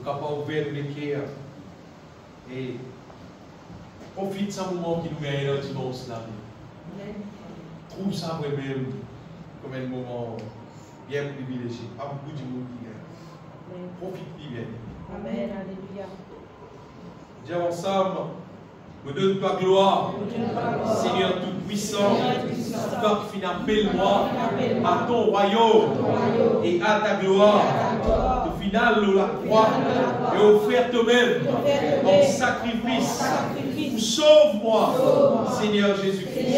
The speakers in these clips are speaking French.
capables d'ouvrir le cœur et profite de ce moment qui nous gagne dans dimanche là. Trouve ça vraiment comme un moment bien privilégié. Pas beaucoup de monde qui gagne. Profite bien. Amen. Alléluia. Disons ensemble, me donne ta gloire, Seigneur Tout-Puissant, toi qui appelle-moi à ton royaume et à ta gloire. Au final, nous la croix et offrir toi-même en sacrifice. Sauve-moi, Seigneur Jésus-Christ.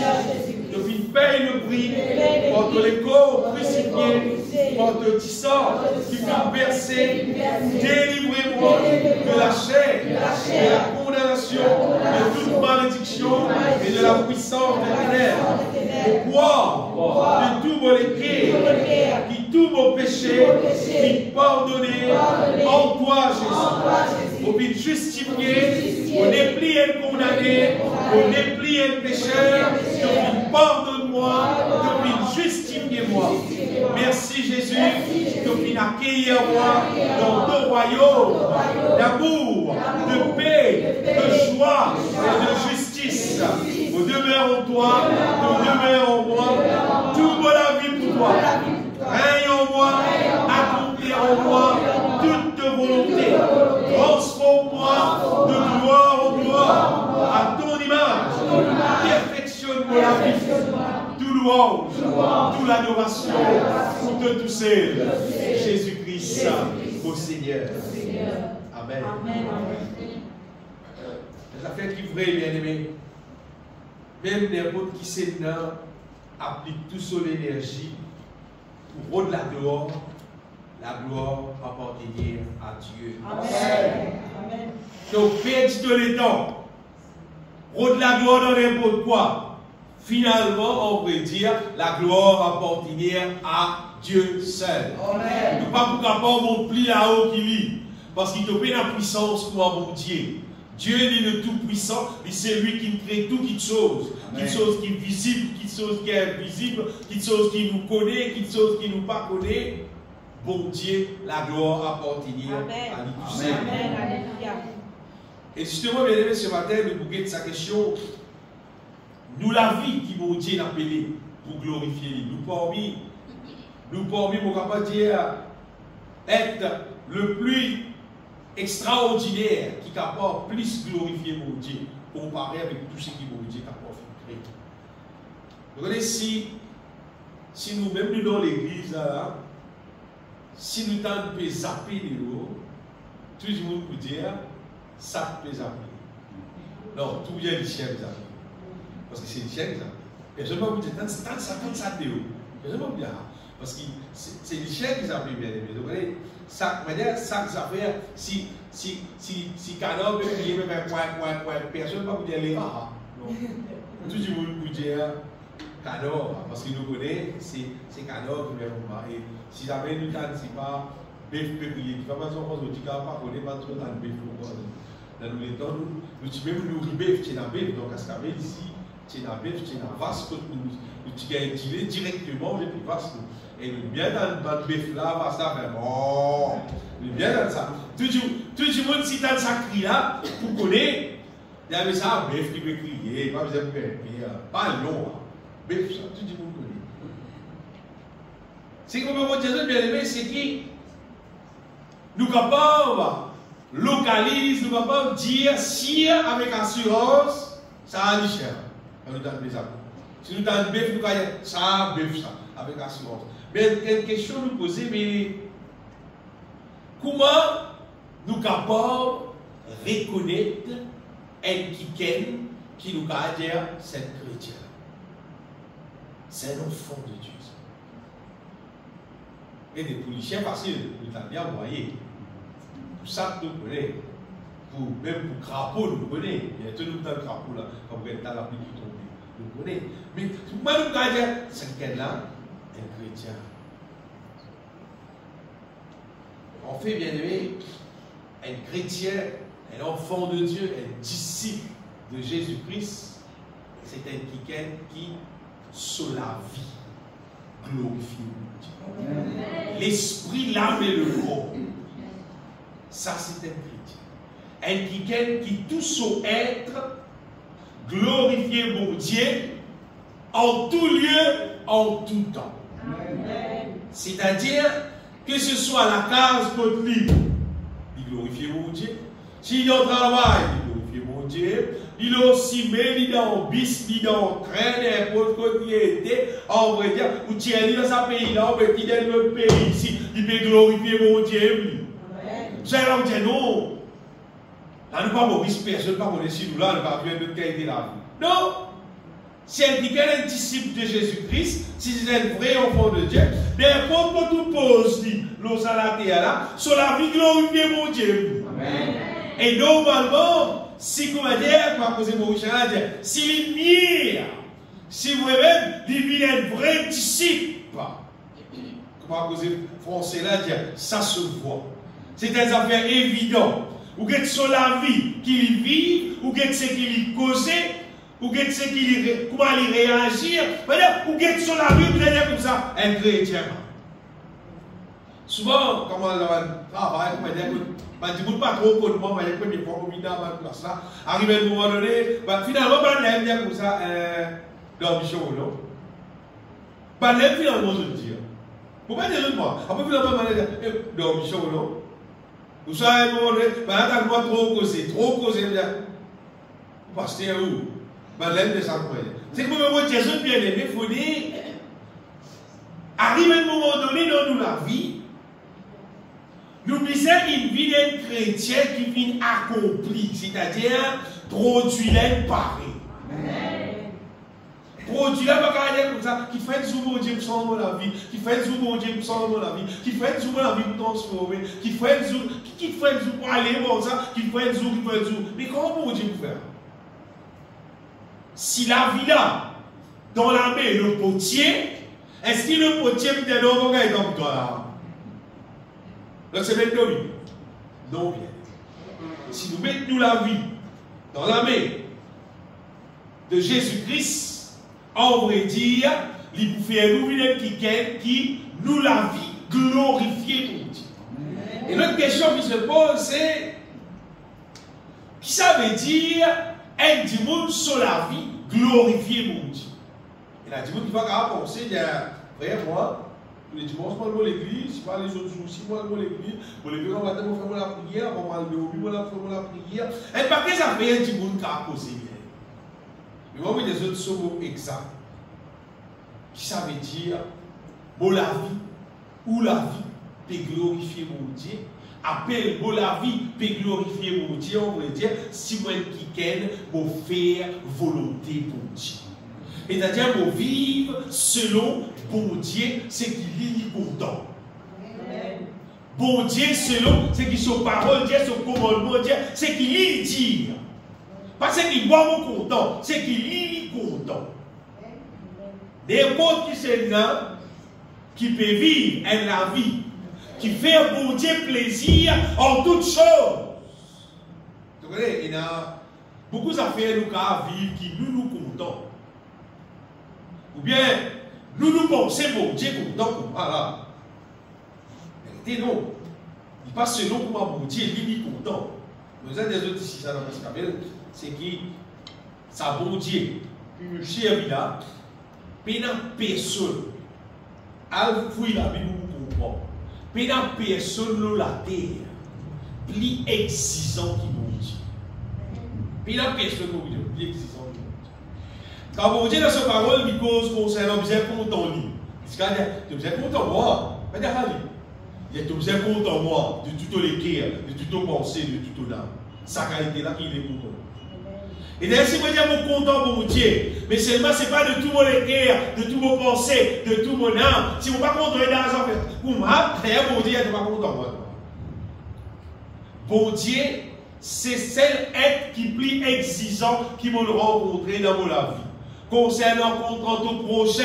Depuis paye le prix contre les corps crucifiés, contre le sang qui m'a versé. Délivrez-moi de la chair, de la condamnation, de toute malédiction et de la puissance des ténèbres. Au poids de tous vos péchés, qui tous vos péchés, qui pardonnez en toi, Jésus. Vous êtes justifié, vous n'êtes plus condamné, vous n'êtes plus pécheur, pardonne-moi, de justifier-moi. Merci Jésus, de accueillir moi dans ton royaume d'amour, de paix, de joie et de justice. Nous demeurons en toi, nous demeurons en moi, toute la vie pour toi. Règne en moi, accomplir en moi toute volonté. Transforme-moi de gloire en gloire à ton image. Perfectionne-moi la vie. Tout louange, toute l'adoration de tous ceux. Jésus-Christ, au Seigneur. Amen. Les affaires qui vraies, bien aimés, même n'importe qui sait applique tout son énergie pour rendre la gloire appartenir à Dieu. Amen. Donc, perdre tout le temps, rendre la gloire dans n'importe quoi. Finalement, on peut dire la gloire appartenir à Dieu seul. Amen. Nous pas pour qu'après on plie là-haut qui vit. Parce qu'il te paie la puissance pour un bon Dieu. Dieu est le tout-puissant, et c'est lui qui crée toutes choses. Quelque chose qui est visible, quelque chose qui est invisible, quelque chose qui nous connaît, quelque chose qui ne nous pas connaît. Bon Dieu, la gloire appartenir à lui tout seul. Et justement, bien aimé, ce matin, nous bouquet de sa question. Nous, la vie qui bon Dieu l'a appelé pour glorifier lui. Nous parmi, mon capable de dire, être le plus extraordinaire qui est capable plus glorifier mon Dieu, comparé avec tout ce qui mon Dieu est capable de créer. Vous voyez, si nous-mêmes nous dans l'église, si nous tentons de zapper les lots, tout le monde peut dire, ça peut zapper. Non, tout bien les chiens zapper. Parce que c'est les chiens qui zappent. Personne ne va vous dire, tant ça de haut. Personne ne va vous dire, parce que c'est les chiens qui zappent bien aimé. Donc, vous voyez, ça affaire, si Canard peut crier, personne ne va vous dire les rats. Non. Tout le monde peut dire, Canard, parce qu'il nous connaît, c'est Canard qui vient nous voir. Et si jamais nous ne c'est pas bœuf peut crier, il ne va pas dire, on ne pas connaître pas trop dans le bœuf. Dans le temps, nous même nous bœuf, tu es dans bœuf, donc à ce qu'on avait ici, tu es dans bœuf, tu es dans vaste, tu es tiré directement depuis vaste. Et nous bien dans le bœuf là, vaste là, vraiment. Nous bien dans ça. Tout le monde, si tu as ça cri là, pour connaître, il y avait ça, bœuf qui peut crier, pas besoin de faire, pas long. Bœuf, ça, tout le monde connaît. C'est comme mon Dieu bien aimé, c'est qui nous capables. Localise, nous ne pouvons pas dire si avec assurance, ça a du cher. Si nous avons bœuf, nous avons ça, bœuf, ça, avec assurance. Mais il y a une question à nous poser, mais comment nous sommes capables de reconnaître un qui nous a dit c'est un chrétien? C'est un enfant de Dieu. Et des policiers faciles, nous avons bien envoyé. Pour ça, nous connaissons. Même pour crapaud, nous connaissons. Il y a tout le temps de crapaud là, quand vous êtes dans la pluie qui tombe. Nous connaissons. Mais moi, nous allons dire, c'est quelqu'un-là, un chrétien. En fait, bien aimé, un chrétien, un enfant de Dieu, un disciple de Jésus-Christ, c'est un quelqu'un qui, sur la vie, glorifie Dieu. L'esprit, l'âme et le corps. ça c'est un chrétien. Un qui tout son être glorifier mon Dieu en tout lieu, en tout temps. C'est-à-dire que ce soit la case contre lui, il glorifie mon Dieu. S'il est au travail, il glorifie mon Dieu. Il est aussi mais il est en bis, il est en train, n'importe quoi qui était, on va dire, ou tu es dans ce pays-là, il est dans le pays ici, il peut glorifier mon Dieu. C'est là où tu dis non. Là, nous ne pouvons pas personne, pas connaître nous là, nous ne pouvons pas faire notre qualité la vie. Non! Si elle dit qu'elle est un disciple de Jésus-Christ, si c'est un vrai enfant de Dieu, n'importe quoi tout pose, l'eau à la terre là, sur la vie glorifier mon Dieu. Amen. Et normalement, si comment dire, quoi poser mon Richard, s'il mire, si vous-même, il est un vrai disciple, comment poser français là, dire, ça se voit. C'est des affaires évidentes. Ou que sur la vie qu'il vit, ou que c'est qu'il cause, ou que c'est qu'il comment il réagir, ou que sur la vie, il est comme ça, un chrétien. Souvent, comment on travaille, comment dire, je ne dis pas trop pour moi, mais je ne sais pas comment on ça. Arrive à un moment donné, finalement, on aime comme ça, dormichon, non? On aime finalement, je dis. Pourquoi dire moi? Après, finalement, on aime dormichon, non? Vous savez, moi, trop causé, pasteur où? L'aime de ça, c'est que moi, Jésus bien aimé, il faut dire, arrive à un moment donné dans nous la vie, nous disons une vie d'un chrétien qui vient accompli, c'est-à-dire produit l'imparé. Produit là, comme ça, qui fait du bon Dieu pour s'en la vie, qui fait du bon Dieu pour s'en la vie, qui fait du bon la vie pour transformer, qui fait du pour aller comme ça, qui fait du. Mais comment bon Dieu pour faire? Si la vie là, dans la main, le potier, est-ce que le potier peut être dans le comme toi là? Donc c'est même oui. Non, bien. Si nous mettons la vie dans la main de Jésus-Christ, on vrai dire, il vous fait un nouvel qui nous la vie glorifiée pour Dieu. Et l'autre question qui se pose, c'est qui ça veut dire un dimanche sur la vie glorifiée pour Dieu? Et la dimanche qui va penser, il y a, frère, moi, tous les dimanches, moi, je vais à l'église, pas les autres jours aussi, moi, je vais à l'église, pour les faire matin, on fait la prière, on va le la prière. Et pas que ça fait un dimanche qui a posé bien. Mais moi, des autres sont exacts. Qui ça veut dire, bon la vie, ou la vie peut glorifier mon Dieu, appelle bon la vie peut glorifier mon Dieu, on veut dire, si moi qui ken pour faire volonté pour Dieu. C'est-à-dire pour vivre selon bon Dieu, c'est qu'il est content. Bon Dieu selon, c'est qu'il son parole, Dieu, son commandement, Dieu, c'est qu'il y dire. Parce qu'il voit mon content, c'est qu'il y content. N'importe qui c'est là qui peut vivre la vie, qui fait pour Dieu plaisir en toutes choses. Vous voyez, il y a beaucoup d'affaires nous vivre qui nous contents. Ou bien, nous pensons pour Dieu content pour voilà. Mais non, il passe selon comment pour Dieu il est content. Nous avons des autres ici, ça dans le cabine, c'est qui, ça bon Dieu, une chère là. Mais dans personne, elle fouille la Bible pour comprendre. Mais dans personne, dans la terre, plus exigeant qui vous dit. Mais dans personne, plus exigeant qui vous dit. Quand vous dites dans sa parole, il cause concernant bien content. C'est-à-dire, tu es bien content moi. Mais derrière lui, tu es bien content moi, de tout les cœurs, de toute pensée, de toute âme. Sa qualité là, il est content. Et d'ailleurs, si vous dites mon content pour Dieu, mais seulement ce n'est pas de tout mon cœur, de tout mon pensée, de tout mon âme. Si vous ne pouvez pas contrôler l'argent, pour moi, d'ailleurs, pour Dieu, il n'est pas content moi. Pour Dieu, c'est celle être qui est plus exigeant qui m'a rencontré dans ma vie. Concernant content ton prochain.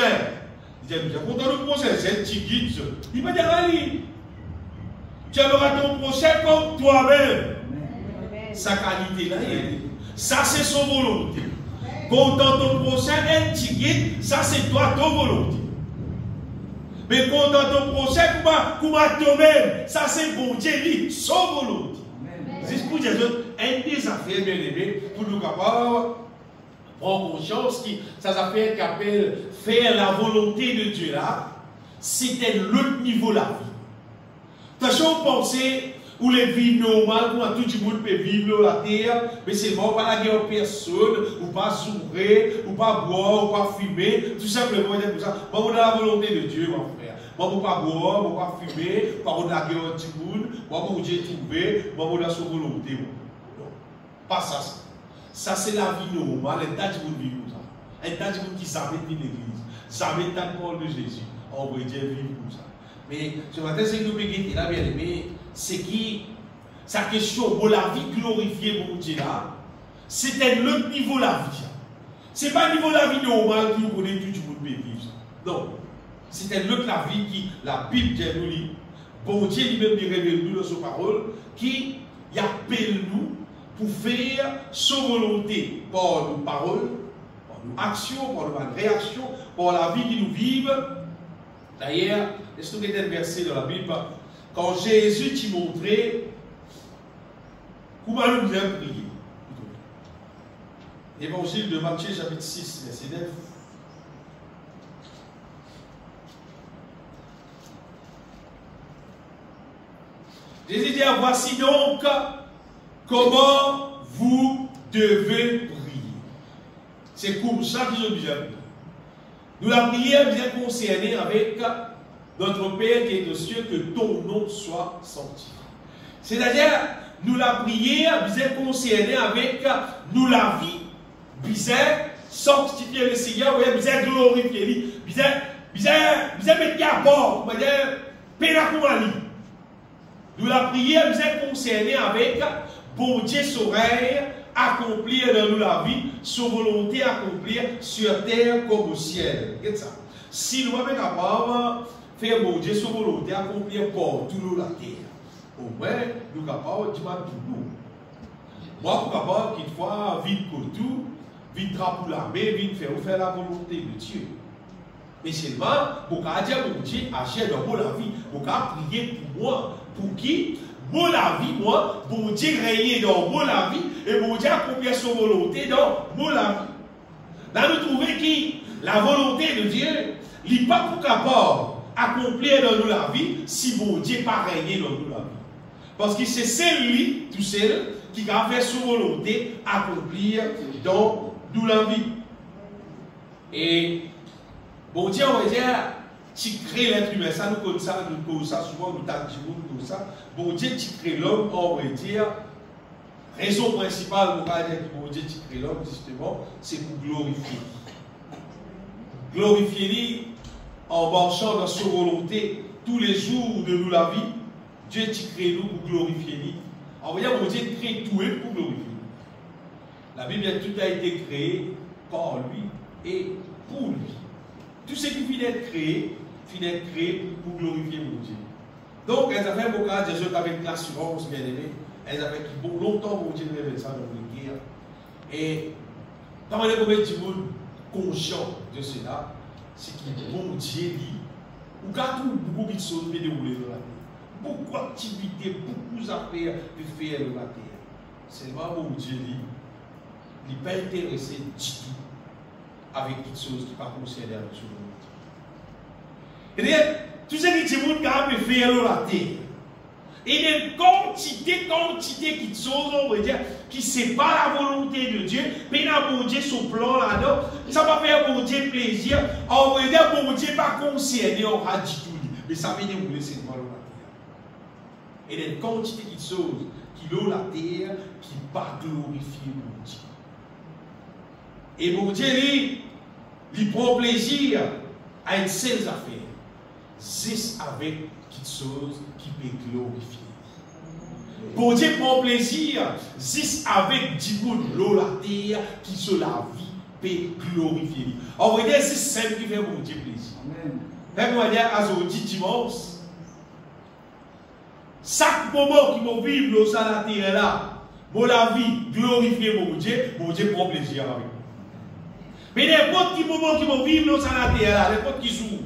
Il dit, content ton prochain, c'est un petit guide. Il va dire, allez, tu aimeras ton prochain comme toi-même. Sa qualité là, il est. Ça, c'est son volonté. Content ton prochain, un petit guide, ça, c'est toi, ton volonté. Mais content ton prochain, comment toi-même, ça, c'est bon Dieu, lui, son volonté. C'est pour des autres, un des affaires bien aimées, pour nous capables prendre conscience que ça s'appelle qu'appelle faire la volonté de Dieu là, c'était l'autre niveau de la vie. Attention, pensez où les vies normales, où tout le monde peut vivre sur la terre, mais c'est bon, pas la guerre personne, ou pas sourire, ou pas boire, ou pas fumer, tout simplement, pour ça. Moi, on a la volonté de Dieu, mon frère. Moi, on ne pas boire, on ne pas fumer, pas on a la guerre du monde, moi, on Dieu trouvé, moi, on a sa volonté. Non, pas ça. Ça, c'est la vie normale, un tas de monde vit comme ça. Un tas de monde qui savait vivre l'église, savait tant parole de Jésus. On va dire vivre comme ça. Mais ce matin, c'est que nous pouvons là, bien aimé, c'est qui, sa question pour la vie glorifiée pour Dieu là, c'était l'autre niveau de la vie. Ce n'est pas le niveau de la vie normale que nous connaissons tout le monde peut vivre. Non. C'était l'autre la vie qui, la Bible qui nous lit. Bon Dieu lui-même lui révèle nous dans sa parole, qui appelle nous pour faire sa volonté par nos paroles, par nos actions, par nos réactions, par la vie qui nous vivent. D'ailleurs, est-ce que vous avez un verset dans la Bible? Quand Jésus t'y montrait comment nous devons prier. Évangile de Matthieu, chapitre 6, verset 9. Jésus dit, voici donc comment vous devez prier. C'est comme ça qu'ils ont besoin de prier. Nous, la prière vient concerner avec notre Père qui est aux cieux, que ton nom soit sanctifié. C'est-à-dire, nous, la prière vient concerner avec nous, la vie, vient sanctifier le Seigneur, vient glorifier lui, vient mettre à bord, vient pénacoumali. Nous, la prière vient concerner avec bon Dieu s'oreille, accomplir dans nous la vie, sa volonté accomplir sur terre comme au ciel. Qu'est-ce ça? Si nous sommes capables de faire bon Dieu sa volonté accomplir pour tout la terre, au moins nous sommes capables de dire tout nous. Moi, je suis capable qu'il fois vite pour tout, vite drapeau la main, vite faire la volonté de Dieu. Mais seulement, pour qu'on dise bon Dieu, agir dans la vie, pour qu'on prier pour moi, pour qui? Bon la vie, moi, bon Dieu régner dans bon la vie, et bon Dieu accomplir sa volonté dans bon la vie. Là, nous trouvons que la volonté de Dieu n'est pas pour capable accomplir dans nous la vie si bon Dieu n'a pas régné dans nous la vie. Parce que c'est celui, tout seul, qui a fait sa volonté accomplir dans nous la vie. Et bon Dieu, on va dire, tu crées l'être humain, ça nous connaissons ça, nous connaissons ça, souvent nous t'activons comme ça. Bon Dieu, tu crées l'homme, on va dire, raison principale pour dire que bon Dieu, tu crées l'homme, justement, c'est pour glorifier. Glorifier lui en marchant dans sa volonté tous les jours de nous la vie. Dieu, tu crées nous pour glorifier lui. On va dire, bon Dieu, crée tout et pour glorifier. La Bible, tout a été créé par lui et pour lui. Tout ce qui finit d'être créé pour glorifier mon Dieu. Donc, elles avaient beaucoup de choses avec l'assurance, bien aimé. Elles avaient qui longtemps mon Dieu révèle ça dans les guerres. Et quand on est comme du monde conscient de cela, c'est que mon Dieu dit, ou quand beaucoup de choses se dérouler dans la terre, beaucoup d'activités, beaucoup d'affaires de faire dans la terre. Seulement mon Dieu dit, il n'est pas intéressé du tout avec quelque chose qui n'est pas concerné avec ce monde. Et tout ce qui est capable de faire dans la terre, il y a une quantité de choses, on va dire, qui ne sont pas la volonté de Dieu, mais il y a bon Dieu son plan là-dedans, ça va faire bon Dieu plaisir, on va dire bon Dieu pas concerné, on va dire tout, mais ça va dérouler cette voie dans la terre. Il y a une quantité de choses qui ont la terre, qui ne pas glorifier mon Dieu. Et mon Dieu, il prend plaisir à une seule affaire. C'est avec quelque chose qui peut glorifier. Bon Dieu prend plaisir, c'est avec du monde, l'eau, la terre, qui sur la vie peut glorifier. En vrai, c'est simple qui fait bon Dieu plaisir. Faites-moi dire à aujourd'hui dimanche, chaque moment qui me vivre dans la terre là, pour la vie, glorifier mon Dieu prend plaisir avec moi. Mais n'importe quel moment qui me vivre dans la terre là, n'importe qui joue.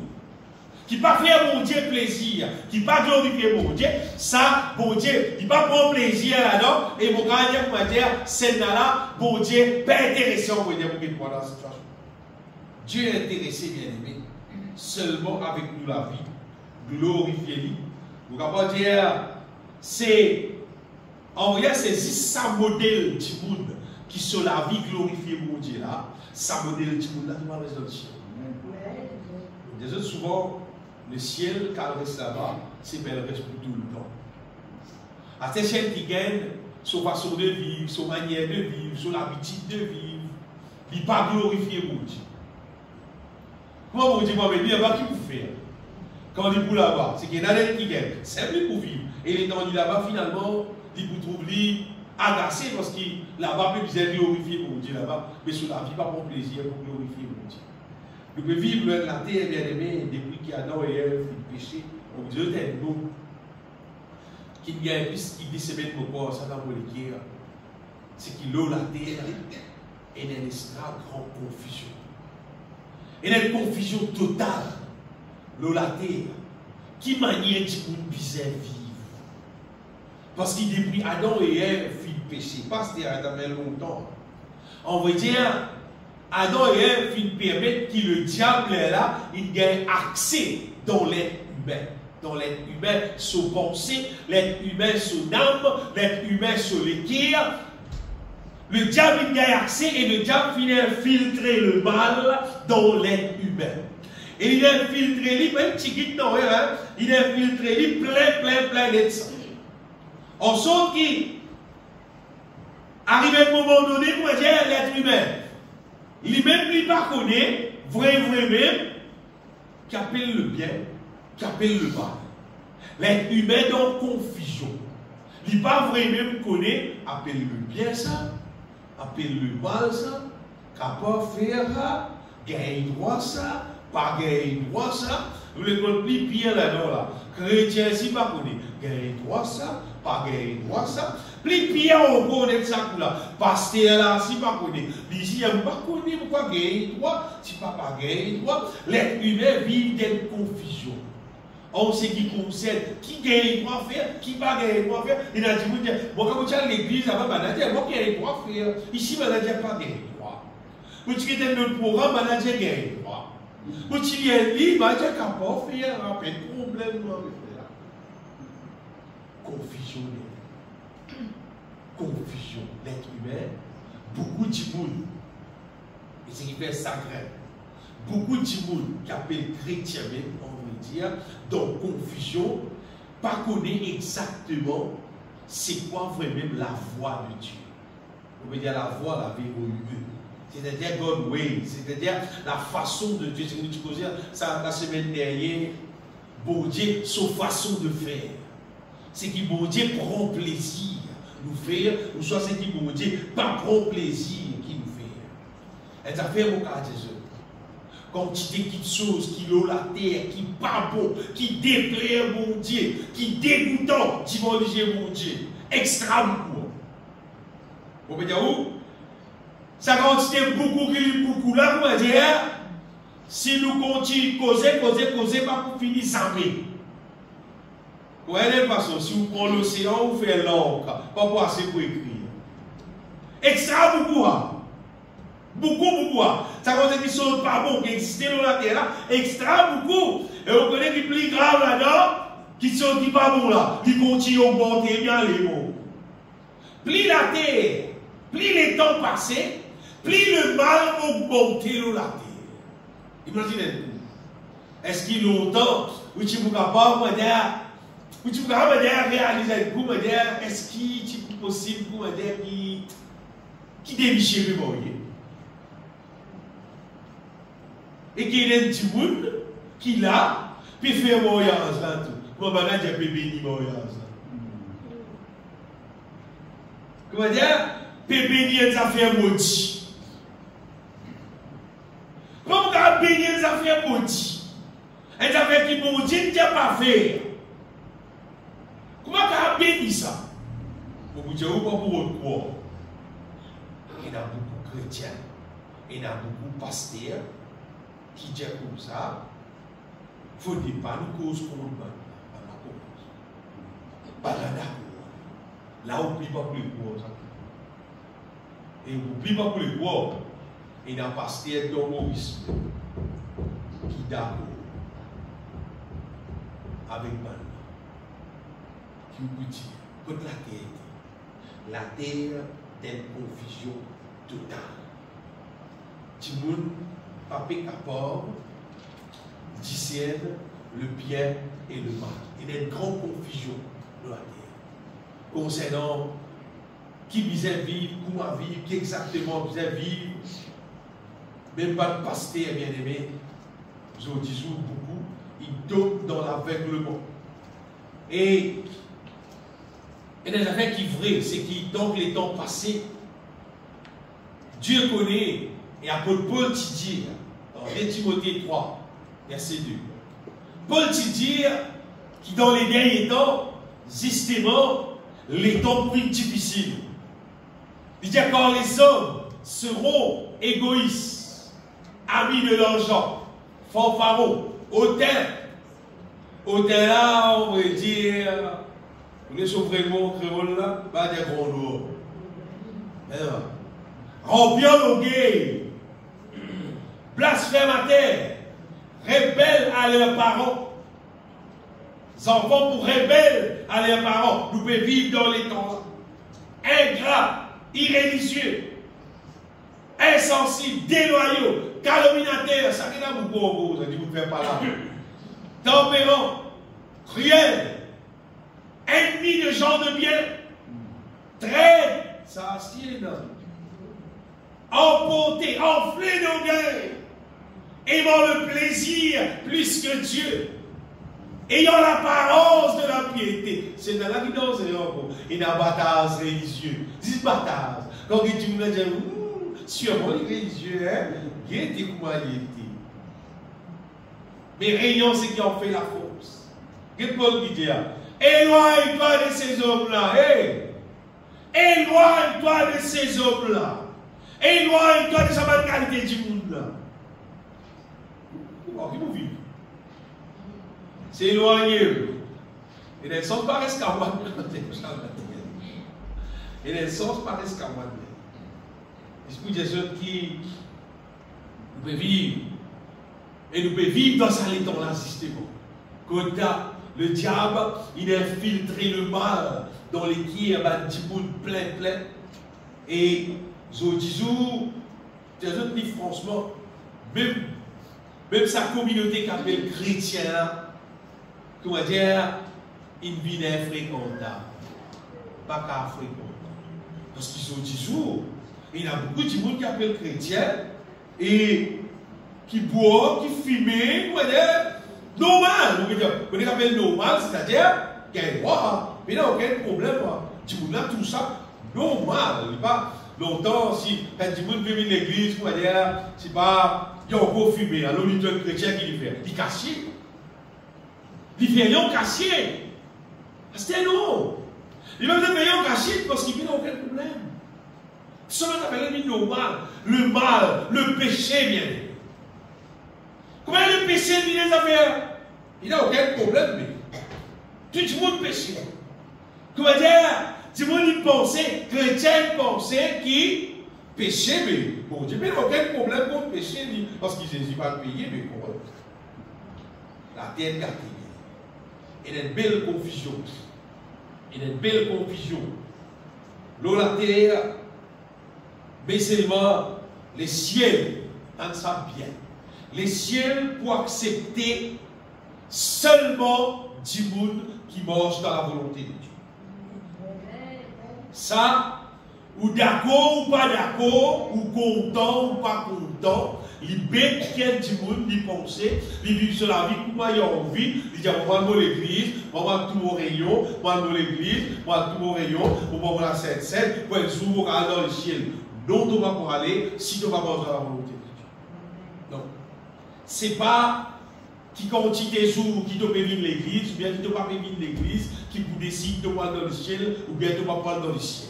qui pas faire mon Dieu plaisir, qui pas glorifier mon Dieu, ça, bon Dieu, il pas prendre plaisir là-dedans, et mon gars, comment dire, celle-là, bon Dieu, pas intéressé, on va dire, pour qu'il soit dans cette situation. Dieu est intéressé, bien aimé, seulement avec nous la vie, glorifier-lui. Vous pouvez dire, c'est, en vrai, c'est juste ça modèle du monde qui sur la vie glorifier mon Dieu là, ça modèle du monde là, qui va rester dans le ciel. Des autres, souvent, le ciel, quand il reste là-bas, c'est bel reste pour tout le temps. À ces chaînes qui gagnent, son façon de vivre, son manière de vivre, son habitude de vivre, il ne pas glorifier mon Dieu. Comment vous dites, moi, mais bien, qui vous fait? Quand il est pour là-bas, c'est qu'il y en a des qui gagnent, c'est lui pour vivre. Et les temps là-bas, finalement, il vous trouve agacé parce qu'il là-bas, peut bien glorifier mon Dieu là-bas, mais sur la vie, pas pour plaisir, pour glorifier mon Dieu. Nous pouvons vivre la terre, bien aimé, depuis qu'il y a Adam et Ève, le péché, on Dieu est nous. Qu'il y a plus qui dit, c'est bien pour quoi, ça va pour les guerres. C'est qu'il a la terre et il y a une grande confusion. Il y a une confusion totale. L'eau la terre. Qui manière de nous bizarre vivre. Parce qu'il depuis Adam et Ève, fit le péché. Pas c'était Adam longtemps. On veut dire, Adam et Ève fit permettre que le diable est là, il gagne accès dans l'être humain. Dans l'être humain, sur pensée, l'être humain, sur âme, l'être humain, sur les cœurs. Le diable il gagne accès et le diable finit infiltrer le mal dans l'être humain. Et il a infiltré lui, même petit guide non, hein, il a infiltré lui plein de sang. En sorte qu'il arrive à un moment donné, pour dire l'être humain, il même lui pas connaît, vrai même, qui appelle le bien, qui appelle le mal. L'être humain dans confusion. Il n'est pas vrai même connaît, appelle le bien ça, appelle le mal ça, capable faire ça, gagne droit ça, pas gagne droit ça. Vous le comprenez bien là-dedans là. Chrétien si pas connaît, gagne droit ça, pas gagne droit ça. Plus pire on connaît ça là. Pasteur là si pas connaît, ici il pas connaît pourquoi gagne droit, si pas gagne droit. L'être humain vit dans confusion. On sait qui concerne, qui gagne droit faire, qui pas gagne droit faire. Il a dit, moi quand vous êtes à l'église, moi gagne droit faire. Ici, je n'ai pas gagne droit. Vous êtes dans notre programme, je n'ai gagne droit. Vous êtes libre, je n'ai pas faire, après problème. Confusion. Confusion. L'être humain, beaucoup de monde. Et c'est qui fait sacré. Beaucoup de monde qui appellent chrétien même, dire, dans confusion, pas connaître exactement c'est quoi vraiment la voix de Dieu. On veut dire la voix, la V-O-U-E. C'est-à-dire God way, c'est-à-dire la façon de Dieu. C'est ce que tu dire ça la semaine dernière, bon Dieu, sa façon de faire. C'est qui bon Dieu prend plaisir nous faire, ou soit c'est qui bon Dieu pas prend plaisir qui nous fait. Et ça fait mon cas de Jésus. Quand tu dis quelque chose qui l'eau la terre, qui pas bon, qui déplaît mon Dieu, qui dégoûtant, tu vas dire mon Dieu, extra beaucoup. Vous pouvez dire où? Ça quantité beaucoup là, vous dire, si nous continuons causer, pas pour finir sans paix. Vous voyez, parce que si vous prenez l'océan, vous faites l'encre, pas pour assez pour écrire. Extra beaucoup. Beaucoup. Ça veut dire qu'ils sont pas bons, qui existent dans la terre là, extra beaucoup. Et on connaît qui plus grave là-dedans, qui sont qui pas bons là, qui continuent à augmenter bien les mots. Plus la terre, plus les temps passés, plus le mal augmente dans la terre. Imaginez-vous. Est-ce qu'il y a longtemps, où tu ne peux pas me dire, où tu peux pas me dire, réaliser pour me dire, est-ce qu'il est possible pour me dire qui déviche le moyen? Et qu'il y a un petit monde qui l'a, puis fait un voyage là tout. Comment je peux bénir mon voyage là? Comment dire? Peut bénir les affaires maudites. Comment on peut bénir les affaires maudites? Les affaires qui maudites, tu n'as pas fait. Comment on peut bénir ça? Pour vous dire, ou pas pour votre croire? Il y a beaucoup de chrétiens, il y a beaucoup de pasteurs qui disent comme ça, faut pas nous cause pour nous. Pas d'accord. Là, on ne plie pas pour les poids. Et on ne plie pas pour les poids. Et il y a un pasteur d'homorisme qui est d'accord avec moi. Qui vous dit, contre la terre d'une confusion totale. Tout le monde n'a pas capable de discerner le bien et le mal. Il y a une grande confusion dans la terre. Concernant qui visait vivre, comment vivre, qui exactement visait vivre. Même pas de pasteur bien aimé, je vous dis beaucoup, il tombe dans l'aveuglement. Et des affaires qui sont vraies, c'est que dans les temps passés, Dieu connaît, et apôtre Paul dit, dans 1 Timothée 3, verset 2, Paul dit que dans les derniers temps, justement, les temps plus difficiles. Il dit quand les hommes seront égoïstes, amis de l'argent, fanfarons, hautains. Hautains là, on va dire, vous les sauverez mon créole là, pas des gros lourds. Remplir nos gays, blasphémateurs, rebelles à leurs parents. Les enfants pour rebelles à leurs parents, nous pouvons vivre dans les temps là. Ingrats, irréligieux, insensibles, déloyaux, calomniateurs, ça n'est pas beaucoup, ça dit vous ne faites pas là. Tempérants, cruels, ennemis de gens de bien, traîtres, ça assied là. Emportés, enflés d'orgueil, aimant le plaisir plus que Dieu. Ayant l'apparence de la piété. C'est dans la guidance, il y a un bâtard religieux. 10 bâtards. Quand il dit, sûrement les religieux, hein, il était comment il était. Mais rien, c'est qui en fait la force. Qu'est-ce que Paul dit là? Éloigne-toi de ces hommes-là. Hey. Éloigne-toi de ces hommes-là. Éloigne-toi de sa qualité du monde-là. Comment vous vivez? C'est éloigné. Et les sens paraissent qu'à moi. Et les sens paraissent qu'à moi. L'esprit des gens qui nous peut vivre. Et nous peut vivre dans sa léton là, justement. Quand le diable, il a infiltré le mal dans les qui plein. Et je dis, des gens qui franchement, même sa communauté qui appelle chrétien là, comment dire, une vie infréquentable. Pas qu'à fréquenter. Parce qu'ils ont 10 jours. Il y a beaucoup de monde qui appellent chrétien et qui boit, qui fume, normal. Vous appelle normal, c'est-à-dire qu'il y a un droit. Mais il n'y a aucun problème. Du monde là, tout ça, normal. Il n'y a pas longtemps, si quand du monde vient à l'église, c'est pas, il y a encore fumé. Alors, il y a un chrétien qui le fait. Il cache. Il fait rien caché. C'est non. Il va faire rien caché parce qu'il n'a aucun problème. Cela s'appelle le normal. Le mal, le péché vient. Comment le péché vient des affaires? Il n'a aucun problème. Mais tout le monde péché. Comment dire? Tout le monde pensait, chrétien pensait qu'il péchait, mais bon Dieu, il n'a aucun problème contre le péché, parce qu'il ne pas le payer, mais comment? La terre gâtée. Il y a une belle confusion. Il y a une belle confusion. L'eau, la terre, mais seulement les ciels, dans ça bien. Les ciels pour accepter seulement du monde qui marche dans la volonté de Dieu. Ça, ou d'accord ou pas d'accord, ou content ou pas content, les bêtes qui ont du monde, ils pensent, ils vivent sur la vie, comment ils ont envie, ils disent, moi, je vais à l'église, moi, je vais tout au rayon, moi, je vais à l'église, moi, tout au rayon, moi, je vais à la Sainte-Seine, pour être souvent dans le ciel. Non, tu ne vas pas aller si tu ne vas pas dans la volonté de Dieu. Non. Ce n'est pas qui continue des jours qui te peut venir l'église, ou bien qui ne peut pas venir l'église, qui vous décide de voir dans le ciel, ou bien de ne pas voir dans le ciel.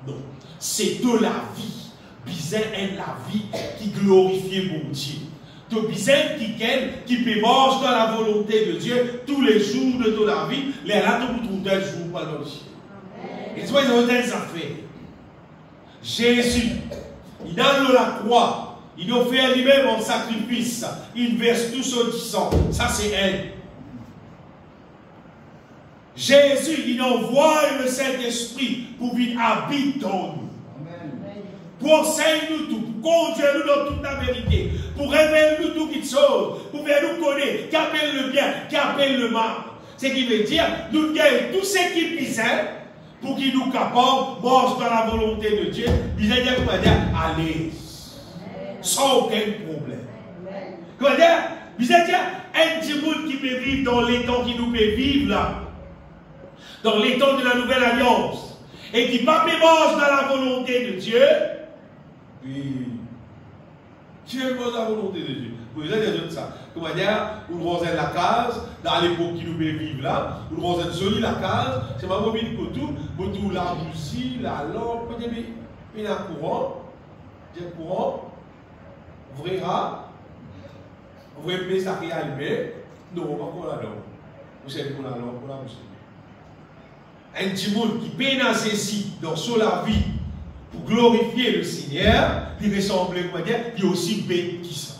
Non. C'est de la vie. Bizarre est la vie qui glorifie mon Dieu. Tu as besoin qui peut marcher dans la volonté de Dieu tous les jours de ton vie. Les là, tu peux trouver un jour par le ciel. Et tu vois, ils ont des affaires. Jésus, il a dans la croix, il a fait lui-même un sacrifice. Il verse tout son sang. Ça, c'est elle. Jésus, il envoie le Saint-Esprit pour venir habiter en nous. Pour enseigner nous tout, pour conduire nous dans toute la vérité, pour révéler nous toutes choses, pour faire nous connaître qui appelle le bien, qui appelle le mal. Ce qui veut dire, nous gagnons tout ce qui pisse pour qu'il nous capable, marche dans la volonté de Dieu, il va dire à l'aise, sans aucun problème. Comment dire? Il va dire, un petit monde qui peut vivre dans les temps qui nous peut vivre là, dans les temps de la nouvelle alliance, et qui pas marche dans la volonté de Dieu, puis, Dieu est la volonté de Dieu. Vous avez dit ça. Comment dire, nous avons la case, dans l'époque qui nous vivre là, nous avons une jolie la case, c'est ma mobile pour tout, la musique, la lampe, puis la courant, on verra, on va payer ça qui est allumé, non, pas pour la lampe. Vous savez pour la lampe, pour la musique. Un petit monde qui peine à ceci dans la vie, pour glorifier le Seigneur, il ressemble, comment dire, il est aussi bête qui ça.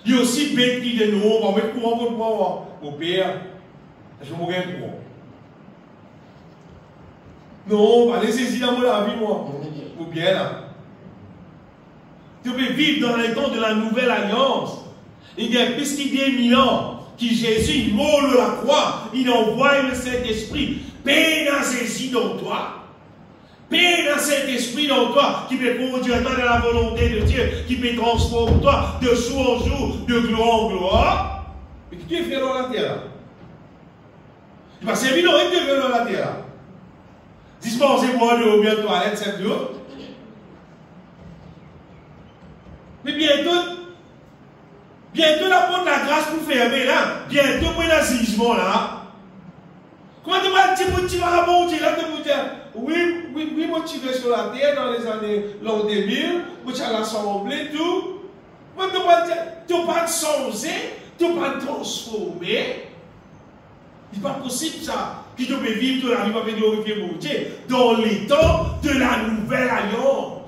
Il est aussi bête qui de nous, on va mettre courant pour moi, mon père, je vais mourir courant. Non, pas laisser ici dans mon vie, moi. Ou bien là. Tu peux vivre dans les temps de la nouvelle alliance. Il y a plus qu'il y a 1000 ans, qui Jésus, il mord la croix, il envoie le Saint-Esprit, paix dans ceci dans toi. Paix dans cet esprit dans toi qui peut conduire dans la volonté de Dieu, qui peut transformer toi de jour en jour, de gloire en gloire. Mais qui tu es fait dans la terre? Il va servir dans qui tu es fait dans la terre. Dispensez-moi de bien toilette 7 jours. Mais bientôt la porte de la grâce pour fermer là. Bientôt pour le jugement là. Comment tu vas dire, tu vas rebondir là, tu vas dire, oui, moi tu vas sur la terre dans les années l'an 2000, moi tu as l'assemblée, tout. Moi tu vas dire, tu vas pas te changer, tu vas pas te transformer. Il n'est pas possible ça. Qui te peut vivre de la vie, pas glorifier mon Dieu, dans les temps de la nouvelle alliance.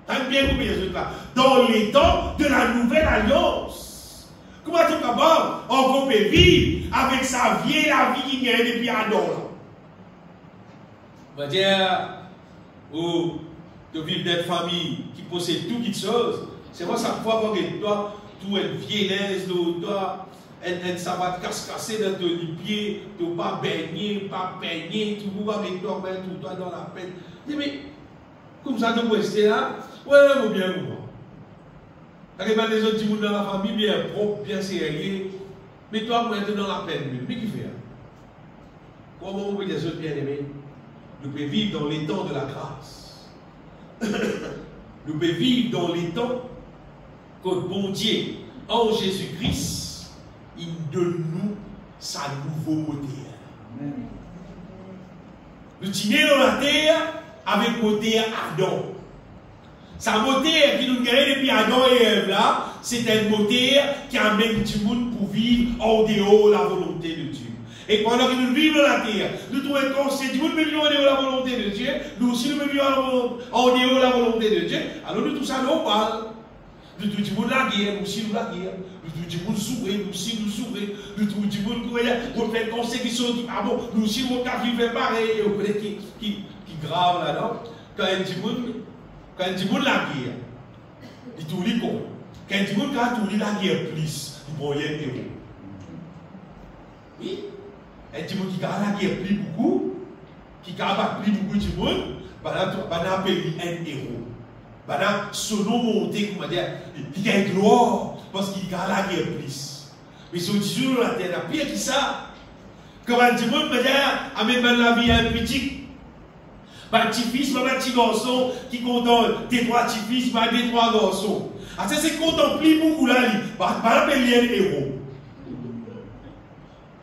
T'as bien compris ce là. Dans les temps de la nouvelle alliance. Comment tu es capable, on peut vivre avec sa vie, la vie qui gagne depuis Adam. On va dire, ou de vivre dans une famille qui possède toutes choses, c'est moi ça croit que toi, tout est vieillesse, toi, ça va te casser dans ton pied, tu ne vas pas baigner, pas peigner, tu vas avec toi, tout toi dans la peine. Mais, comme ça, tu peux rester là, ouais, ou bien, ou pas. Tu as des autres gens dans la famille, bien propre, bien sérieux, mais toi, tu es dans la peine. Mais qui fait? Comment on peut des autres bien-aimés? Nous pouvons vivre dans les temps de la grâce. Nous pouvons vivre dans les temps que bon Dieu, en Jésus-Christ, il donne nous sa nouveauté. Nous dînons dans la terre avec moteur Adam. Sa moteur qui nous gagne depuis Adam et Ève là, c'est un moteur qui amène du monde pour vivre en dehors de la volonté de Dieu. Et pendant que nous vivons dans la terre, nous trouvons que c'est du monde qui vit en dehors de la volonté de Dieu, nous aussi nous vivons en dehors de la volonté de Dieu, alors nous tout ça nous parle. Nous trouvons du monde la guerre, nous aussi nous la guerre. Nous trouvons du monde s'ouvrir, nous aussi nous s'ouvrir. Nous trouvons du monde qui fait conseil qui sont dit, ah bon, nous aussi nous vivons pareil. Et vous connaissez qui grave là-dedans. Quand il dit monde la guerre, il tout lit quoi. Quand il dit monde quand il lit la guerre plus, il prend rien de héros. Oui. Un petit monde qui garde la guerre plus beaucoup, qui garde plus beaucoup de monde, on appelle un héros. Son nom monté, comment dire, il a une gloire parce qu'il garde la guerre plus. Mais si on dit sur la terre, pire que ça, quand un petit monde me dit, ah mais la vie est un petit. Un petit-fils, un petit garçon qui contemple des trois petits-fils, des trois garçons. Ah, ça c'est contempler beaucoup là, pas appeler un héros.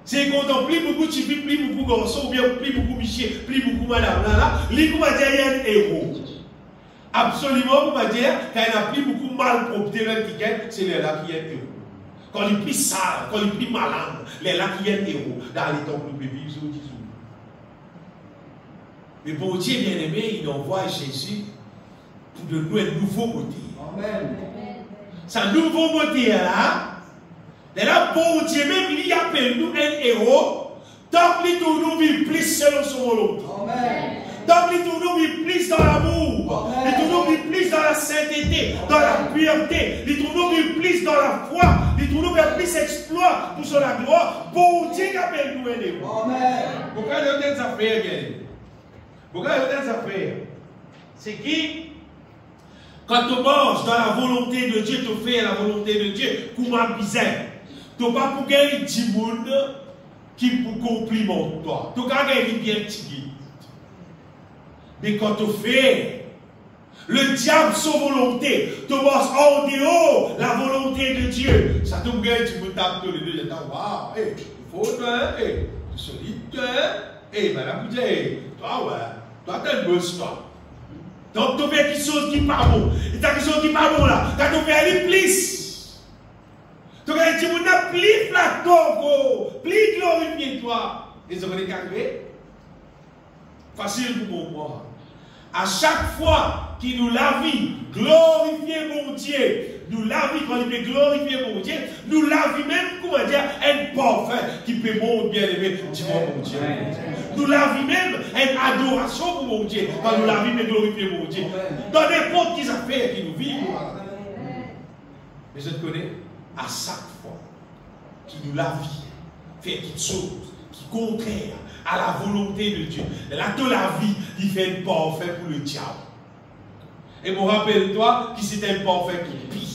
C'est contempler beaucoup de petits-fils, plus beaucoup de garçons, ou bien plus beaucoup de monsieur, plus beaucoup de madame. Là, lui, comment dire, il y a un héros. Absolument, on va dire, quand il y a plus beaucoup mal propreté, c'est les là qui est héros. Quand il est plus sale, quand il est plus malin, les là qui est héros, dans les temps où nous vivons sur 10 jours. Mais pour Dieu bien-aimé, il envoie Jésus pour de nous un nouveau beauté. Amen. Sa nouveau beauté là, et là, pour Dieu même, il appelle nous un héros, tant qu'il nous vit plus selon son volonté. Amen. Donc, il nous vit plus dans l'amour, il nous vit plus dans la sainteté, dans la pureté, il nous vit plus dans la foi, il nous vit plus exploit pour son gloire. Bon Dieu qui appelle nous un héros. Pourquoi il y a des affaires, bien? Pourquoi il y a des affaires? C'est qui, quand tu marches dans la volonté de Dieu, tu fais la volonté de Dieu, comment bizarre. Tu n'as pas pour gagner 10 monde qui pour complimente toi. Tu as gagné bien petit. Mais quand tu fais le diable sans volonté, tu marches en dehors la volonté de Dieu. Ça te gagne, tu me tapes tous les deux, tu dis, waouh, il faut toi, tu es solide, madame, toi, ouais, toi, tu es un boss, toi. Donc, tu fais quelque chose qui n'est pas bon. Et tu as quelque chose qui n'est pas bon là. Quand tu fais aller plus. Tu as dit, tu n'as plus flatteur, plus glorifié toi. Et ça va les arriver. Facile pour comprendre. À chaque fois qu'il nous la vie, glorifier mon Dieu, nous la vie, quand il peut glorifier mon Dieu, nous la vie même, comment dire, un parfum qui peut mon bien-aimé, dis-moi mon Dieu. Nous la vie même, une adoration pour mon Dieu, quand nous la vie, mais glorifier mon Dieu. Dans n'importe quelles affaires qui nous vivent. Mais je te connais, à chaque fois qu'il nous la vie, fait quelque chose qui est contraire à la volonté de Dieu. Là, toute la vie, il fait un parfait pour le diable. Et me rappelle-toi que c'était un parfait qui pire.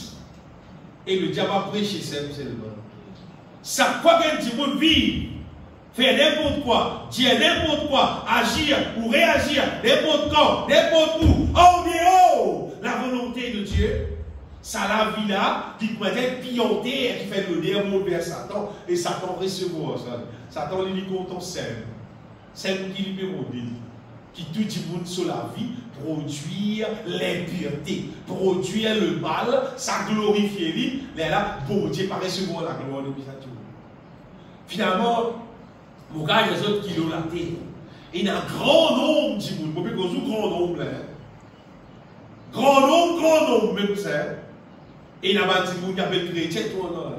Et le diable a prêché seulement. Ça quoi qu'un petit monde vit, faire n'importe quoi, dire n'importe quoi, agir ou réagir, n'importe quand, n'importe où, en dehors, la volonté de Dieu, ça la vie là, qui pourrait être pianté et qui fait le démon vers Satan, et Satan recevoir ça. Satan lui dit content seul. C'est qui lui permet qui tout le monde sur la vie, produire l'impureté, produire le mal, ça glorifie lui, mais là, bon Dieu paraît recevoir la gloire de ça. Finalement, mon gars, il y a des autres qui l'ont la terre. Il y a un grand nombre de monde, vous pouvez qu'on joue grand nombre là. Grand nombre, même ça. Et il y a des gens qui appellent chrétien, tout le monde.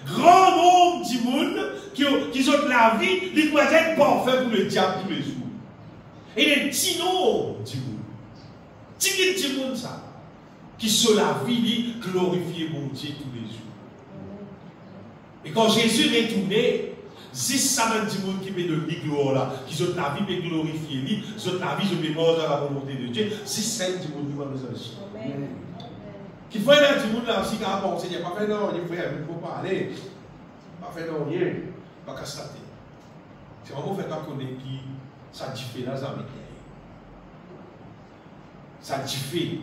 Grand nombre de monde qui ont la vie, ils doivent être parfaits pour le diable tous les jours. Et les petits noms du monde, petit monde ça, qui sont la vie, ils glorifient mon Dieu tous les jours. Et quand Jésus est retourné, 6 semaines du monde qui met de gloire là, qui ont la vie, mais glorifier lui, qui ont la vie, je vais mort dans la volonté de Dieu, 6 semaines du monde qui va nous enrichir. Qui fait là du monde là aussi, quand on pense, il n'y a pas fait non, il faut pas aller, pas fait non, rien, pas constater. C'est vraiment fait qu'on connaît qui. Ça différence avec ça diffère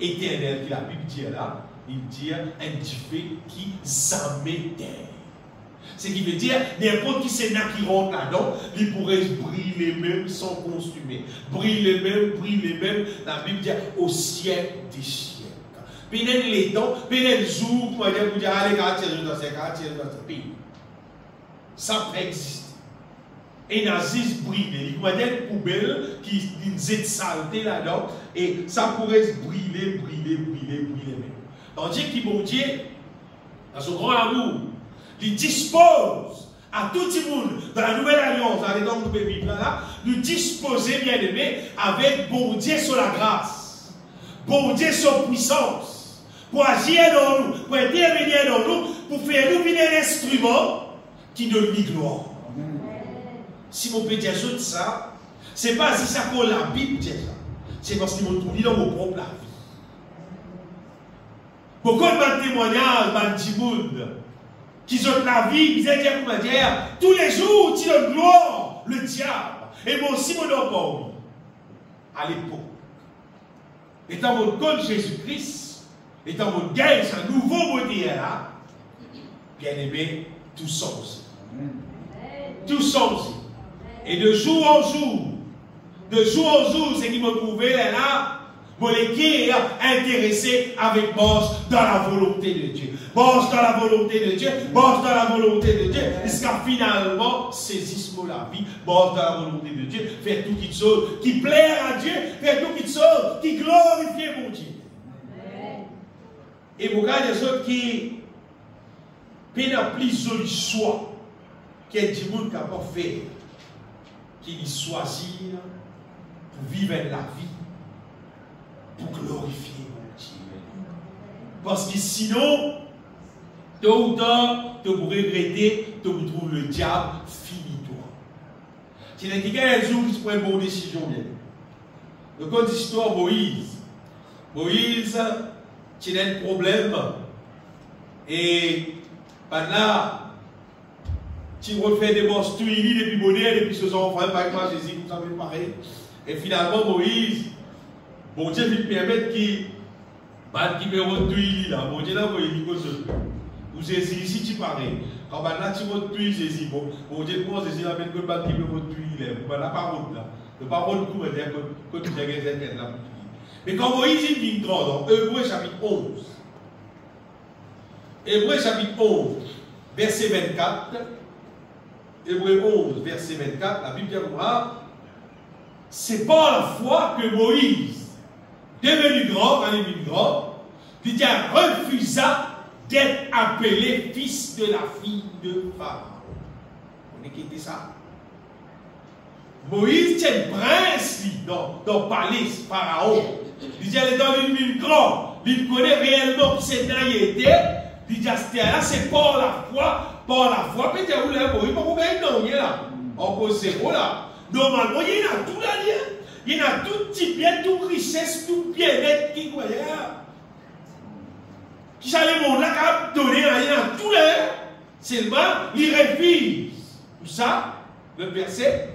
éternel qui la Bible dit là, il dit un diffère qui s'amétère. Ce qui veut dire n'importe qui c'est qui rentre là-dedans, il pourrait briller même sans consumer. Briller même, la Bible dit au siècle des siècles. Pénètre les temps, pénètre le jour, pour dire allez, quartier dans ce pays. Ça peut exister. Et Nazis brûler. Il y a des poubelles qui ont une saleté là-dedans. Et ça pourrait brûler même. Tandis que bon Dieu, dans son grand amour, il dispose à tout le monde, dans la nouvelle alliance, dans les temps que nous pouvons vivre là, nous disposer, bien aimé, avec bon Dieu sur la grâce, bon Dieu sur puissance, pour agir dans nous, pour intervenir dans nous, pour faire nous venir un instrument qui nous donne gloire. Si on peut dire ça, ce n'est pas si ça que la Bible dit ça. C'est parce qu'ils m'ont trouvé dans mon propre la vie. Beaucoup de témoignages, de monde, qui ont la vie, ils disent comment dire, tous les jours, tu donnes gloire, le diable. Et moi aussi, mon enfant, à l'époque, étant mon code Jésus-Christ, étant mon gain, c'est un nouveau modèle là, bien aimé, tout sens. Tout sens. Et de jour en jour, c'est qui me trouvait là, Moléqué intéressé avec marche dans la volonté de Dieu. Marche dans la volonté de Dieu, marche dans la volonté de Dieu, jusqu'à finalement saisisse la vie, marche dans la volonté de Dieu, faire tout quelque chose qui plaît à Dieu, faire tout quelque chose qui glorifie mon Dieu. Et pour des autres qui n'ont plus joli choix, qui est du monde capable de faire, qui choisir pour vivre la vie, pour glorifier mon Dieu. Parce que sinon, tôt ou tard, tu pourrais regretter, tu retrouves le diable, finis-toi. Si quelqu'un un jour qui se prend une bonne décision, bien. Donc, on dit l'histoire Moïse. Moïse, tu as un problème. Et là, tu refais des monstres, tu lis depuis modèles, et puis ce sont enfants, par exemple, Jésus, vous savez pareil. Et finalement, Moïse, bon Dieu lui permet qu'il me retrouille là. Bon Dieu là, il dit que vous Jésus ici, tu parais. Quand maintenant tu retrouilles Jésus, bon Dieu pense Jésus là, mais que qui me retrouille là. Vous n'avez pas route là. Le parole pour dire que tu as gagné là. Mais quand Moïse il dit grand, dans Hébreux chapitre 11, Hébreux chapitre 11, verset 24, Hébreux 11, verset 24, la Bible dit c'est par la foi que Moïse, devenu grand, il refusa d'être appelé fils de la fille de Pharaon. On est quitté ça. Moïse tient prince dans le palais Pharaon. Il dit, elle est dans une ville grande. Il connaît réellement qui c'est là il était. Il dit, c'est par la foi. Par la foi. Mais il où là, Moïse, pourquoi il y a là? On pose zéro là. Normalement, il y a tout là. Il y a tout petit bien, toute richesse, tout bien-être qui croyait. Qui s'allait mon là, qui a donné, il y a tout là. Seulement, il refuse. Tout ça, le verset.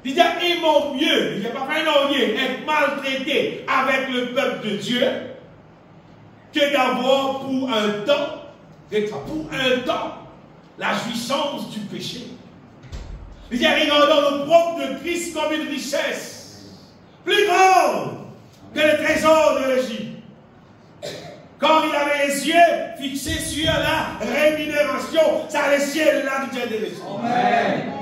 Il dit, aimons mieux, il n'y a pas fait non être maltraité avec le peuple de Dieu que d'avoir pour un temps, la jouissance du péché. Il dit, regardons le propre de Christ comme une richesse plus grande que le trésor de l'Égypte. Quand il avait les yeux fixés sur la rémunération, c'est le ciel là qui t'intéresse. Amen.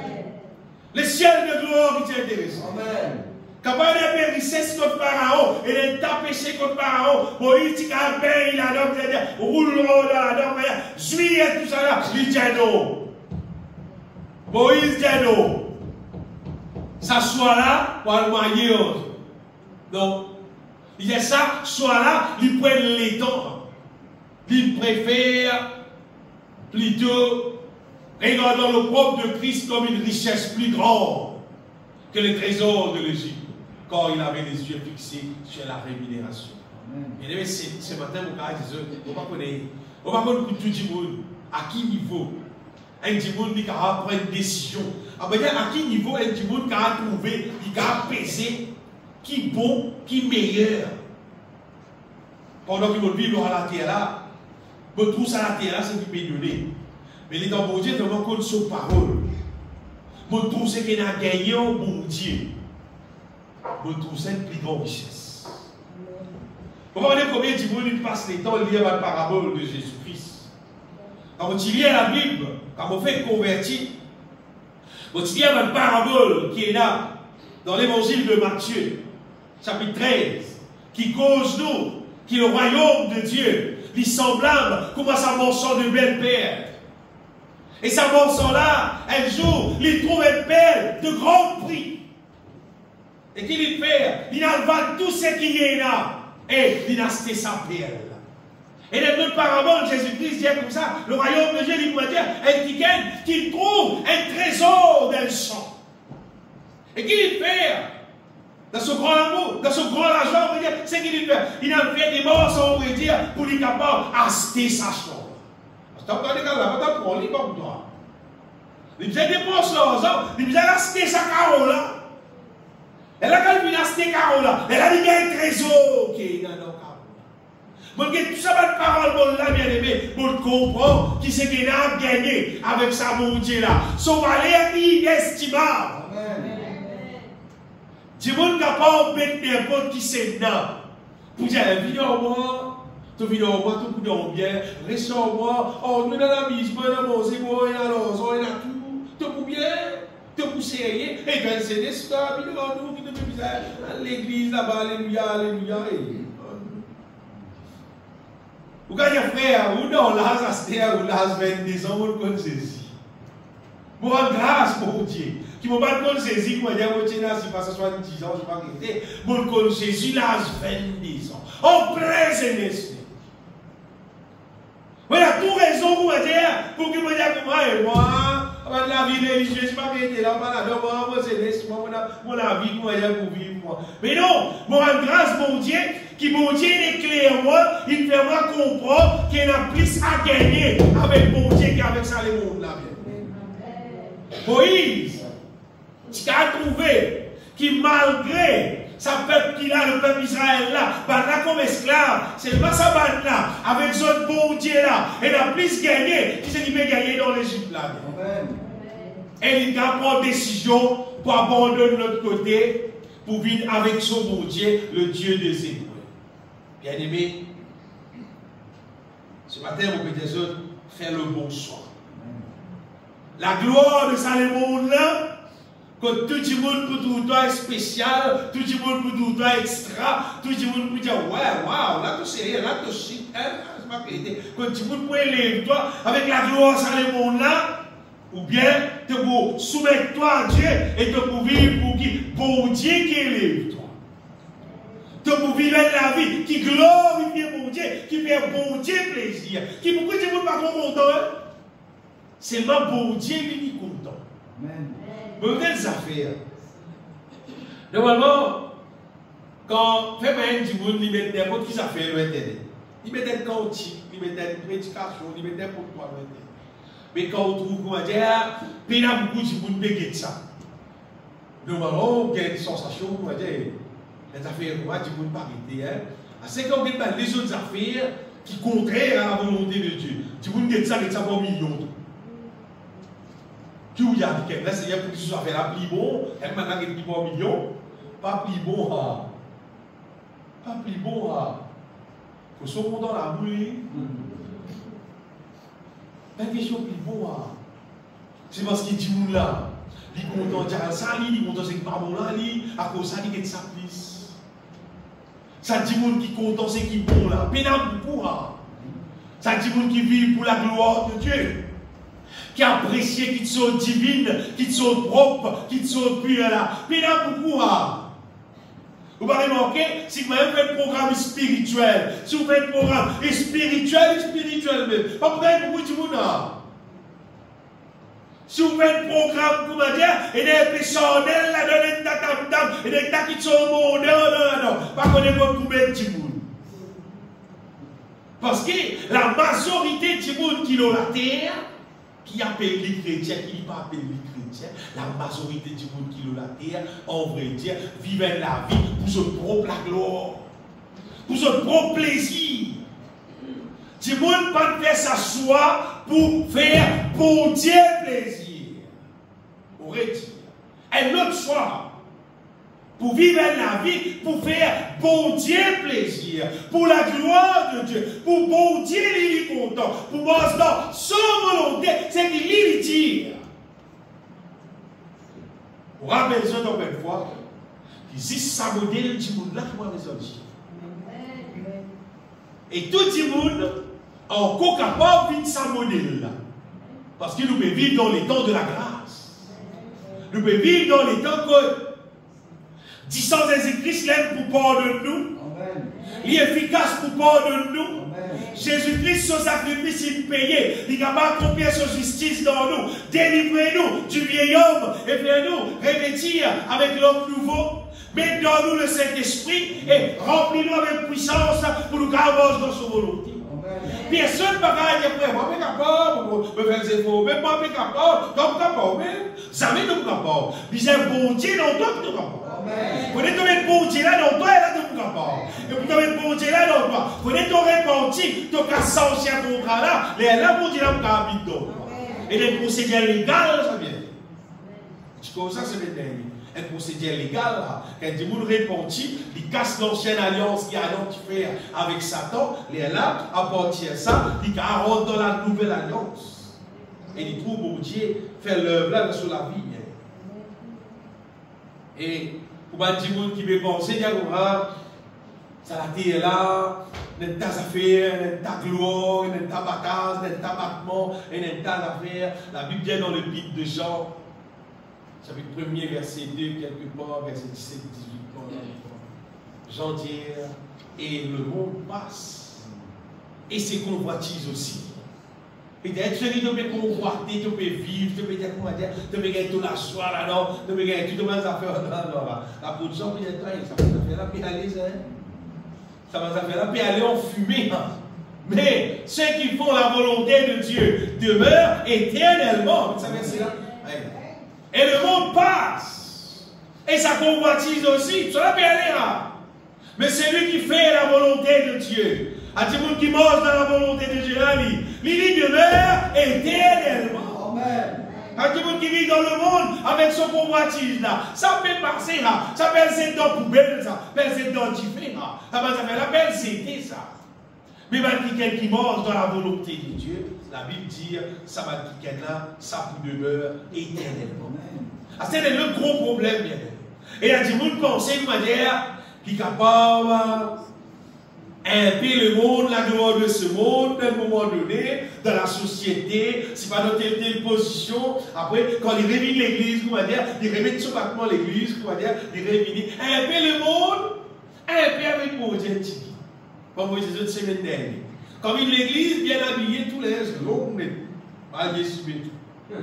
Le ciel de gloire qui t'intéresse. Amen. Quand on a des richesses contre Pharaon, et les tas péché contre Pharaon, Moïse dit qu'il a donc roule dans la dame, juillet, tout ça là, il dit non. Moïse dit non. Ça soit là, pour le moyen. Donc, il dit ça, soit là, il prend les temps. Il préfère plutôt regardant le propre de Christ comme une richesse plus grande que le trésor de l'Égypte, quand il avait les yeux fixés sur la rémunération. Et ce matin, on va connaître tout le monde. À qui niveau un monde qui a pris une décision? À qui niveau un monde qui a trouvé, qui a pesé, qui est bon, qui est meilleur? Pendant que notre vie à la terre là, nous tous à la terre là, c'est qui peut donner. Mais les temps, bon Dieu, nous compte sur parole. Nous tous ce qu'il a gagné, bon Dieu. Nous tous une plus grande richesse. Vous voyez combien de gens passent les temps liés à la parabole de Jésus-Christ. Quand vous tirez la Bible, quand vous faites convertir, vous tirez la parabole qui est là, dans l'évangile de Matthieu, chapitre 13, qui cause nous, qui est le royaume de Dieu, il semblable comme à sa mention de belle père. Et sa mention là, un jour, il trouve une perle de grand prix. Et qu'il fait, il a vendu tout ce qui est là, et il a acheté sa perle. Et dans notre parabole, Jésus-Christ dit comme ça, le royaume de Dieu, il va dire, un ticket qu'il trouve un trésor dans le champ. Et qu'il fait, dans ce grand amour, dans ce grand argent, on va dire, c'est qu'il fait. Il a fait des morceaux, on va dire, pour lui capable d'acheter sa chambre. Tu as entendu quand là, tu as pris comme toi. Il faisait dépenser l'argent, il faisait acheter sa carole là. Et là, quand il vient acheter carole là, elle a dit qu'il y a un trésor qui est dans la carole. Bon, tout ça, votre parole, bon, là, bien aimé, pour comprendre qui c'est qu'il a gagné avec sa mon Dieu là. Son valeur inestimable. Amen. Du monde capable de mettre n'importe qui c'est dedans. Pour dire, viens en moi, tu viens en moi, tu viens en bien, reste en moi, oh, nous dans la mise, nous dans mon zéro, il y a l'oiseau, il y a tout, tu pour bien, tu pour sérieux, et quand c'est des stars, nous dans nous, qui te disent, l'église là-bas, alléluia, alléluia, vous voyez, frère, vous dans l'âge Astère, ou l'âge 22 ans, vous le connaissez. Vous rendez grâce pour Dieu. Qui ne m'a pas saisi, qui m'a dit, si passe 70 ans, je ne sais pas qui était. Vous le connaissez, l'âge 22 ans. En plein semestre. Vous avez tout raison pour me dire, pour que vous me dites, moi et moi, la vie religieuse, je ne sais pas qui était là, moi, c'est moi, la vie, pour vivre, moi. Mais non, vous rendez grâce pour Dieu, qui mon Dieu éclaire moi, il fait moi comprendre qu'il y a plus à gagner avec mon Dieu qu'avec ça, les mondes là. Moïse, tu as trouvé qui malgré sa peuple qu'il a, le peuple Israël là, là comme esclave, c'est pas sa bande là, avec son bon Dieu là, elle a plus gagné, qui c'est qui peut gagner dans l'Égypte là. Et il a pris décision pour abandonner de notre côté, pour vivre avec son bon Dieu, le Dieu des Hébreux. Bien aimé, ce matin, vous pouvez faire le bon choix. La gloire de Salomon là, que tout le monde pour tout toi est spécial, tout le monde pour tout toi extra, tout le monde pour dire ouais, waouh, là tu sais, là tu sais, c'est pas que tout le monde pour élever toi avec la gloire de Salomon là, ou bien te pour soumettre toi à Dieu et te pour vivre pour qui? Pour Dieu qui élève toi. Te pour vivre la vie qui glorifie mon Dieu, qui fait bon Dieu plaisir, qui pourquoi tu ne peux pas content? C'est ma bon Dieu qui est content. Mais quelles affaires? Normalement, quand fait un du monde, il met n'importe qui affaire sur Internet. Il met des cantiques, il met des prédications, il met n'importe quoi sur Internet. Mais quand on trouve comment dire, il y a beaucoup de monde qui fait ça. Normalement, il y a une sensation, comment dire, les affaires, comment dire, du monde pas arrêter. C'est comme les autres affaires qui sont contraires à la volonté de Dieu. Du monde qui fait ça pour millions. Qui ou y a là c'est pour que ça fait la plus bon, elle maintenant qui est plus bon million, pas plus bon pas plus bon faut se dans la boule. La question plus bon c'est parce qu'il dit là, il est content de ça, il est content c'est pas bon là, à cause ça il est ça plus. Ça dit monde qui content c'est qui bon là, pénal beaucoup ça dit monde qui vit pour la gloire de Dieu. Qui apprécie, qui sont divines, qui sont propres, qui sont pures là. Puis là, beaucoup, vous pouvez remarquer, si vous avez fait un programme spirituel, si vous faites un programme spirituel même, pas peut-être beaucoup de monde. Si vous faites un programme, comment dire, et des personnels là, et des tas qui sont au monde, non, pas qu'on est comme combien de monde. Parce que la majorité du monde qui est dans la terre, qui appelle les chrétiens, qui n'est pas appelé les chrétiens, la majorité du monde qui est sur la terre, en vrai dire, vivent la vie pour se propre la gloire, pour se propre plaisir. Du monde pas faire sa choix pour faire pour Dieu plaisir. On aurait dit, un autre choix. Pour vivre la vie, pour faire bon Dieu plaisir, pour la gloire de Dieu, pour bon Dieu il est content, pour moi dans son volonté, c'est qu'il lui dit. On rappelle ça dans une fois, que si ça modèle du monde là qui m'a résolu. Et tout le monde est encore capable de vivre sa modèle là. Parce que nous pouvons vivre dans les temps de la grâce. Nous pouvons vivre dans les temps que disant Jésus-Christ l'aime pour pardonner nous. Il est efficace pour pardonner nous. Jésus-Christ, son sacrifice, il payé. Il est capable d'accomplir sa justice dans nous. Délivrez-nous du vieil homme et faites-nous revêtir avec l'homme nouveau. Mettez-nous le Saint-Esprit et remplis-nous avec puissance pour nous garder dans sa volonté. Personne ne va dire, frère, moi, je suis capable, me faire des efforts, mais moi, je suis capable, donc capable, mais jamais nous capable. Mais c'est un bon Dieu dans toi que nous capable. Vous êtes un bon Dieu là dans toi, et là, nous capable. Et vous êtes un bon Dieu là dans toi. Vous êtes repenti, tu as sorti un contrat là, les là, bon Dieu là, vous habitez dans toi. Et les procédures légales, ça vient. C'est comme ça, c'est le dernier. un procédé légal, quand des gens repentis, ils cassent l'ancienne alliance qui a fait avec Satan, les là, à partir de ça, ils rentrent dans la nouvelle alliance. Et ils trouvent bon Dieu faire l'œuvre là sur la vie. Et pour les gens qui veulent penser, ça la terre là, il y a des affaires, il y a des gloire, il y a des batailles, il y a des battements, il y a des affaires. La Bible dit dans le livre de Jean, chapitre 1er, verset 2, quelque part, verset 17, 18, Jean dit, et le monde passe, et ses convoitises aussi. Et d'être celui qui peut convoiter, tu peux vivre, tu peux dire, comment dire, tu peux gagner toute la soirée là-dedans, tu peux gagner toutes les affaires là-dedans. La production, il y a ça va faire la pénaliser. Ça va faire la pénaliser en fumée. Mais ceux qui font la volonté de Dieu demeurent éternellement. Vous savez, c'est là. Et le monde passe. Et sa convoitise aussi. Cela peut aller là. Mais celui qui fait la volonté de Dieu, à tout le monde qui mange dans la volonté de Dieu, il demeure éternellement. Amen. À tout le monde qui vit dans le monde avec son convoitise là, ça peut passer là, ça peut être dans la poubelle, ça peut être dans le tifé là, ça peut la belle c'était ça. Mais quelqu'un qui mange dans la volonté de Dieu, la Bible dit, ça va quitter là, ça vous demeure éternellement. C'est le gros problème, bien. Et il y a des gens qui pensent de manière qui est capable un peu le monde, la gloire de ce monde, à un moment donné, dans la société, c'est pas dans telle position. Après, quand ils réunissent l'église, comment dire, ils remettent sur battement l'église, comment dire, ils réunissent un peu le monde, un peu avec mon Dieu. Comme vous disiez, c'est semaine dernière. Comme une église bien habillée, tous les jours, mais pas bien suivi tout.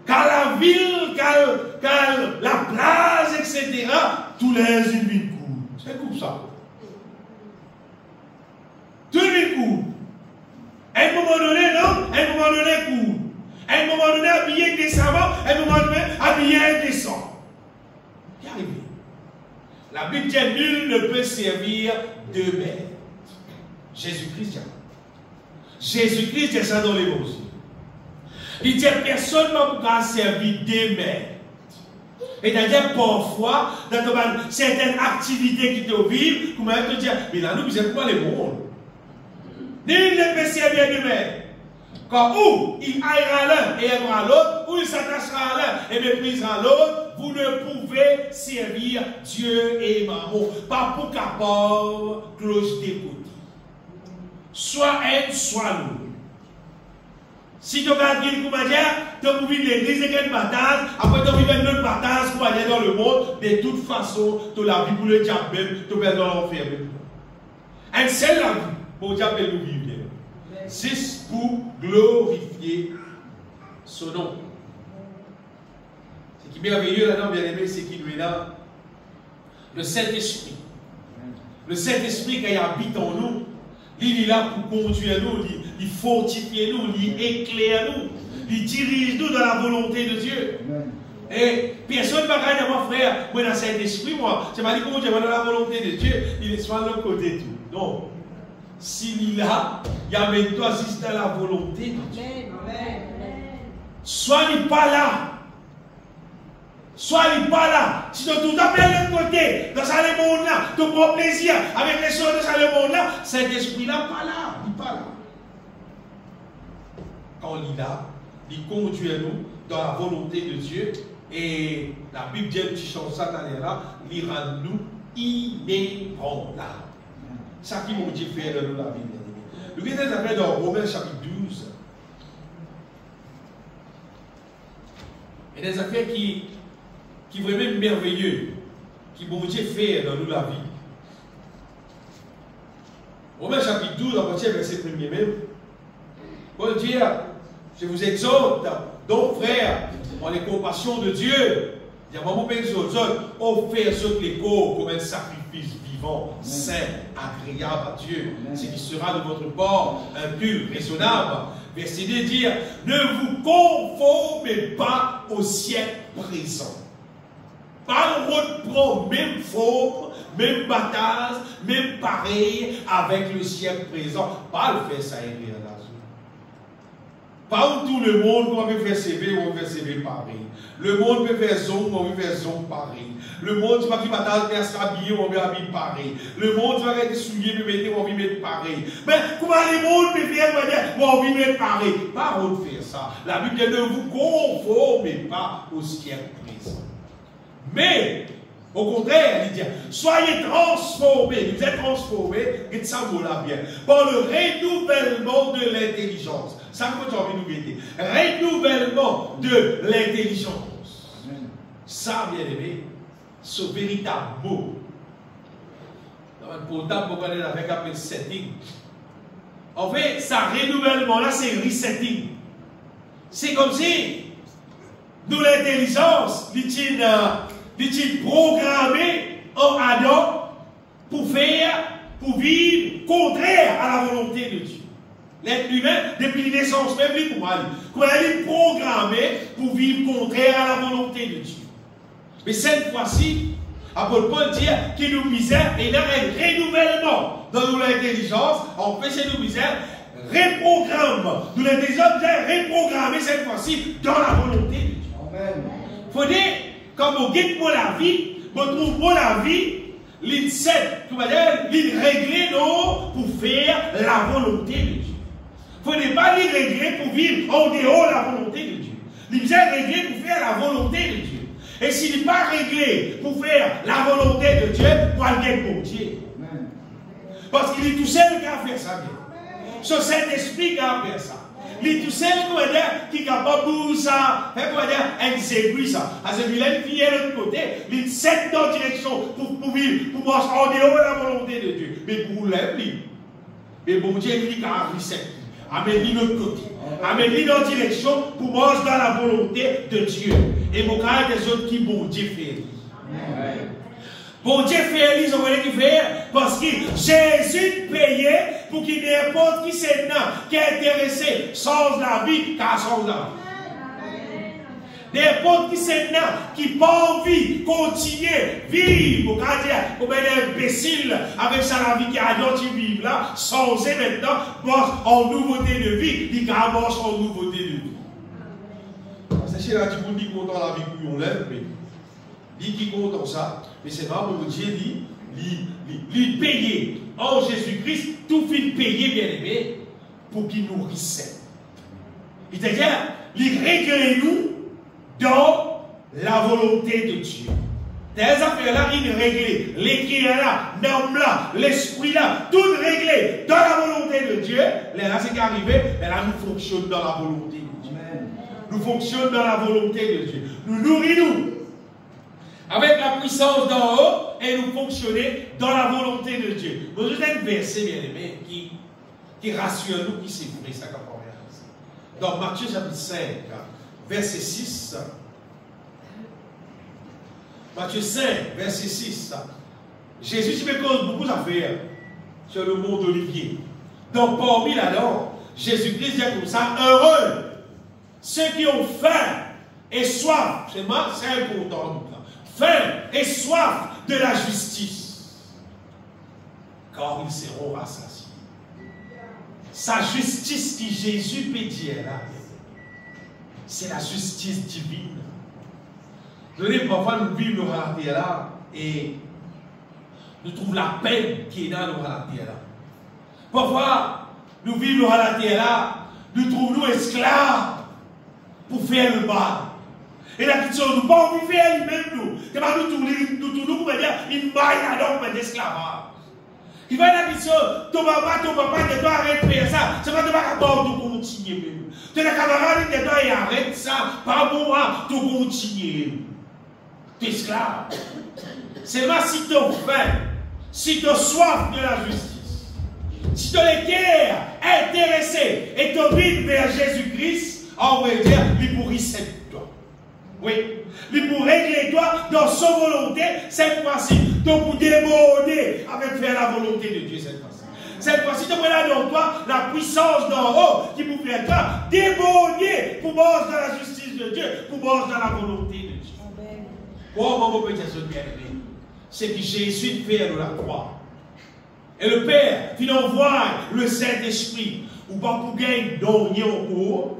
Car la ville, car la place, etc., tous les une vie court. C'est comme ça. Tout le coup. À un moment donné, non? À un moment donné, court. À un moment donné, habillé décemment. À un moment donné, habillé indécent. Qu'est-ce qui arrive? La Bible dit nul ne peut servir deux maîtres. Jésus-Christ, Jésus-Christ est ça dans l'évangile. Il dit personne ne peut servir deux maîtres. Et d'ailleurs, parfois, dans certaines activités qui te vivent, comment te dire, mais là, nous, vous êtes quoi les mondes? Nul ne peut servir deux maîtres. Quand où il haïra l'un et aimera l'autre, ou il s'attachera à l'un et méprisera l'autre, vous ne pouvez servir Dieu et Maman. Pas pour capable cloche des côtés. Soit un, soit l'autre. Si tu regardes comment dire, tu as vu l'église et une bataille, après tu as vu une autre bataille, pour aller dans le monde, de toute façon, tu as la vie pour le diable même, tu vas dans l'enfer même. Un seul la vie, pour le diable nous vivre. C'est pour glorifier son nom. Ce qui est merveilleux là-dedans, bien aimé, c'est qu'il nous est là. Le Saint-Esprit. Le Saint-Esprit, quand il habite en nous, il est là pour conduire nous, il fortifie nous, il éclaire nous, il dirige nous dans la volonté de Dieu. Et personne ne va gagner mon frère, moi dans le Saint-Esprit, moi, je ne vais pas dire comment Dieu va dans la volonté de Dieu, il est soit de l'autre côté de tout. Non. S'il est là, il y a avec toi juste dans la volonté de Dieu. Soit il n'est pas là. Soit il n'est pas là. Si tu tout à fait de l'autre côté, dans ce monde-là, tu prends plaisir avec les choses de ce monde-là, cet esprit-là pas là. Il n'est pas là. Quand il est là, il conduit nous dans la volonté de Dieu. Et la Bible dit, tu changes ça dans les là, il rend nous inébranlables. Ça qui m'ont dit faire dans la Bible. Le Christ est appelé dans Romains chapitre 12. Et des affaires qui vraiment merveilleux, qui m'ont dit faire dans nous la vie. Romains chapitre 12, à partir du verset 1er même, Paul dit, je vous exhorte, donc frères, en les compassions de Dieu, il y a vraiment besoin des autres, offrir ce les corps comme un sacrifice vivant, saint, agréable à Dieu, ce qui sera de votre part un culte raisonnable. Verset 2 dire, ne vous conformez pas au siècle présent. Pas reprendre même forme, même bataille, même pareil avec le siècle présent. Pas le faire ça et rien là. Pas où tout le monde peut faire CV, on fait CV pareil. Le monde peut faire zone, on peut faire zone pareil. Le monde, tu vas qui va s'habiller, on va habiller pareil. Le monde, tu vas mettre des souliers, on va mettre pareil. Mais comment le monde peut faire, on va mettre pareil. Pas on faire ça. La Bible dit ne vous conformez pas au siècle présent. Mais, au contraire, il dit, soyez transformés, vous êtes transformés, et ça vaut la bien, par le renouvellement de l'intelligence. Ça, que tu as envie de nous guetter. Renouvellement de l'intelligence. Ça, bien aimé, ce véritable mot. Dans le portable, vous connaissez avec un setting. En fait, ça renouvellement là, c'est resetting. C'est comme si, nous, l'intelligence, dit-il programmé en Adam pour vivre contraire à la volonté de Dieu. L'être humain, depuis la naissance même, lui, il est programmé pour vivre contraire à la volonté de Dieu. Mais cette fois-ci, apôtre Paul dit qu'il nous misère et là, un renouvellement dans notre intelligence, en fait, c'est nous misère, reprogramme. Nous l'intelligence est reprogrammée cette fois-ci dans la volonté de Dieu. Amen. Faut dire, quand vous guidez pour la vie, vous trouvez pour la vie, l'inset, régler pour faire la volonté de Dieu. Il ne faut pas les régler pour vivre en dehors de la volonté de Dieu. Il est réglé pour faire la volonté de Dieu. Et s'il n'est pas réglé pour faire la volonté de Dieu, pour aller pour Dieu. Parce qu'il est tout seul qui a fait ça. Ce Saint-Esprit qui a fait ça. Il est tout seul qui est capable de ça, exécuter ça. Parce qu'il a une fille de l'autre côté, il set dans la direction pour vivre, pour marcher en dehors de la volonté de Dieu. Mais pour l'aimer, mais bon Dieu, il a reset. Amène-lui de l'autre côté. Amène-lui dans la direction pour marcher dans la volonté de Dieu. Et mon cas des autres qui bon Dieu fait. Bon Dieu fait Élise, on va le faire parce que Jésus payait pour qu'il n'importe qui c'est qui est intéressé sans la vie, car sans la vie. N'importe qui c'est qui n'a pas envie de continuer à vivre, pour dire, comme un imbécile avec ça la vie qui a d'autres vivre là, sans maintenant, marche en nouveauté de vie, il marche en nouveauté de vie. C'est chez la Tibouni qui compte la vie pour on lève, mais il qui compte ça, mais c'est vraiment pour Dieu, il payer en Jésus-Christ, tout fil payé, bien aimé, pour qu'il nourrisse. C'est-à-dire, il règle nous dans la volonté de Dieu. Des affaires-là, il règle. L'écrit là, l'homme là, l'esprit là, tout réglé dans la volonté de Dieu. Là, c'est qu'arrivé, mais là, nous fonctionnons dans la volonté de Dieu. Nous fonctionnons dans la volonté de Dieu. Nous nourrissons avec la puissance d'en haut et nous fonctionner dans la volonté de Dieu. Vous avez un verset, bien aimé, qui rassure nous, qui c'est vrai, ça comprend rien. Dans Matthieu chapitre 5, verset 6. Matthieu 5, verset 6. Jésus me cause beaucoup d'affaires sur le mont d'Olivier. Donc, parmi là-dedans, Jésus-Christ dit comme ça, heureux ceux qui ont faim et soif. C'est important. Faim et soif de la justice, car ils seront rassasiés. Sa justice qui Jésus peut dire là, c'est la justice divine. Vous savez, parfois nous vivons nos réalités là et nous trouvons la peine qui est dans nos réalités là. Parfois, nous vivons nos réalités là, nous trouvons nous esclaves pour faire le mal. Et la question, nous ne pouvons pas faire lui-même nous. C'est pas nous tournons pour dire une maille là-dedans pour esclavage. Il va la question, ton papa, tu dois arrêter de faire ça. C'est pas ton papa de continuer. Tu es la camarade qui doit arrêter ça. Pas moi, tu continues. Tu es esclave. C'est moi si tu as faim, si tu as soif de la justice, si tu as le cœur intéressé et tu vides vers Jésus-Christ, on va dire, il pourrit cette toi. Oui, il pour régler toi dans sa volonté cette fois-ci. Donc pour déborder avec faire la volonté de Dieu cette fois-ci. Cette fois-ci, tu prends dans toi la puissance d'en haut qui vous fait toi déborder pour marcher dans la justice de Dieu, pour marcher dans la volonté de Dieu. Oh, mon petit bien-aimé, c'est que Jésus fait de la croix. Et le Père, qui envoie le Saint-Esprit, ou pas pour gagner d'ornier en cours,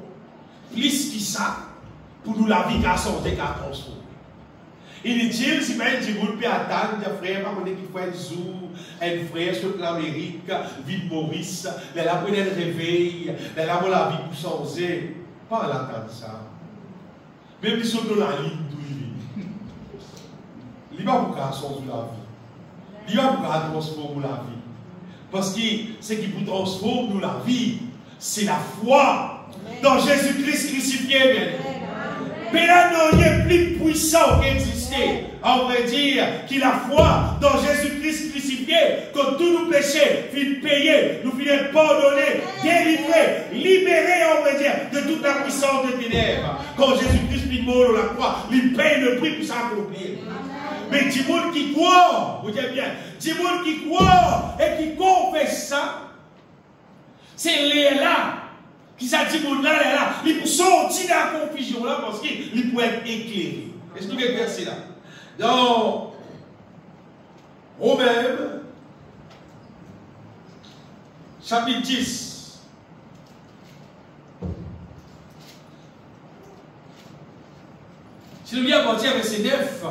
plus que ça, pour nous la vie qui a changé, qui a transformé. Il dit, si pas dit, vous pouvez attendre, frère, pas qu'on est qui fait un jour, un frère sur l'Amérique, vite Maurice, la première réveil, la vie pour changer. Pas l'attendre ça. Même si on a la ligne d'où il va pour changer la vie. Il va pour transformer la vie. Parce que ce qui vous transforme nous la vie, c'est la foi dans Jésus-Christ crucifié, bien. Mais là, non, il est plus puissant qu'exister. On vrai dire qu'il la foi dans Jésus-Christ crucifié, que tous nos péchés finissent payés, nous finissons pardonnés, délivrés, libérés, on va dire, de toute la puissance des ténèbres. Quand Jésus-Christ finit mort à la croix, il paye le prix pour s'accomplir. Mais du monde qui croit, vous dites bien, du monde qui croit et qui confesse ça, c'est là. Qui s'est dit, là, il peut sortir de la confusion là parce qu'il peut être éclairé. Est-ce que vous avez verset là? Dans Romains, chapitre 10. Si nous lisons à partir de verset 9,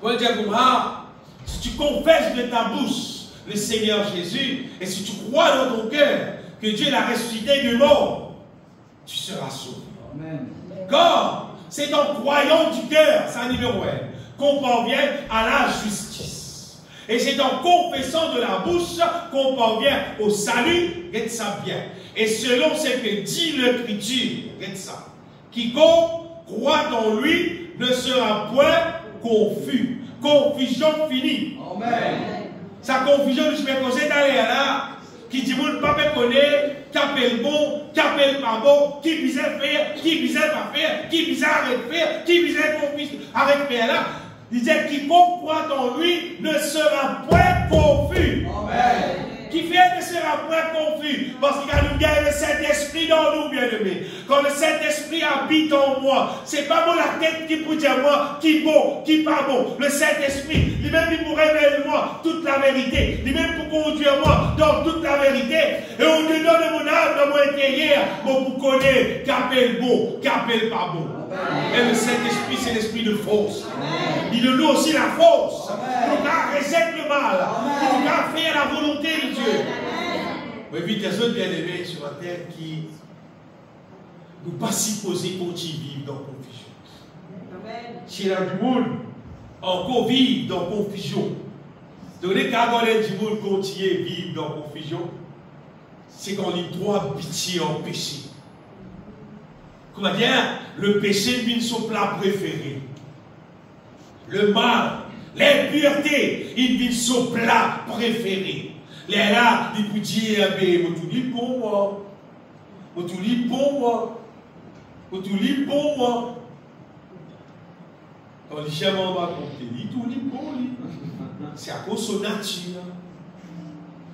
Paul dit à si tu confesses de ta bouche le Seigneur Jésus, et si tu crois dans ton cœur que Dieu l'a ressuscité de mort, tu seras sauvé. Amen. Car c'est en croyant du cœur, c'est un numéro 1, qu'on parvient à la justice. Et c'est en confessant de la bouche qu'on parvient au salut, regarde ça bien. Et selon ce que dit l'Écriture, regarde ça, quiconque croit en lui ne sera point confus. Confusion finie. Amen. Sa confusion, je me conseille d'aller là, qui dit, vous ne pouvez pas connaître, qui appelle bon, qui appelle pas bon, qui bizarre faire, qui bizarre pas faire, qui bizarre arrête faire, qui bizarre arrête faire là. Il dit, quiconque croit en lui ne sera point confus. Amen. Qui fait ne sera point confus, parce qu'il y a le Saint-Esprit dans nous, bien-aimés. Quand le Saint-Esprit habite en moi, c'est pas moi la tête qui peut dire moi, qui bon, qui pas bon. Le Saint-Esprit, lui-même, il pour révéler moi toute la vérité. Lui-même pour conduire moi dans toute la vérité. Et au-dedans de mon âme, dans mon intérieur, moi pour connaître qu'appelle bon, qu'appelle pas bon. Amen. Et le Saint-Esprit, c'est l'esprit de force. Amen. Il nous donne aussi la force. Amen. Pour qu'on rejette le mal. Amen. Pour qu'on fasse la volonté de Dieu. Mais vite, les autres bien-aimés sur la terre qui nous pas supposés continuer à vivre dans la confusion. Si il y a du monde encore vivre dans la confusion, donc les cas où il du monde continue à vivre dans la confusion, c'est qu'on a droit pitié en péché. Comment dire, le péché vient son plat préféré. Le mal, l'impureté, il vient son plat préféré. Les là, il peut dire, mais vous tout pour moi. Vous tout pour moi. Vous tout pour moi. Quand les chèvres va compter, il tout pour lui. C'est à cause de son nature.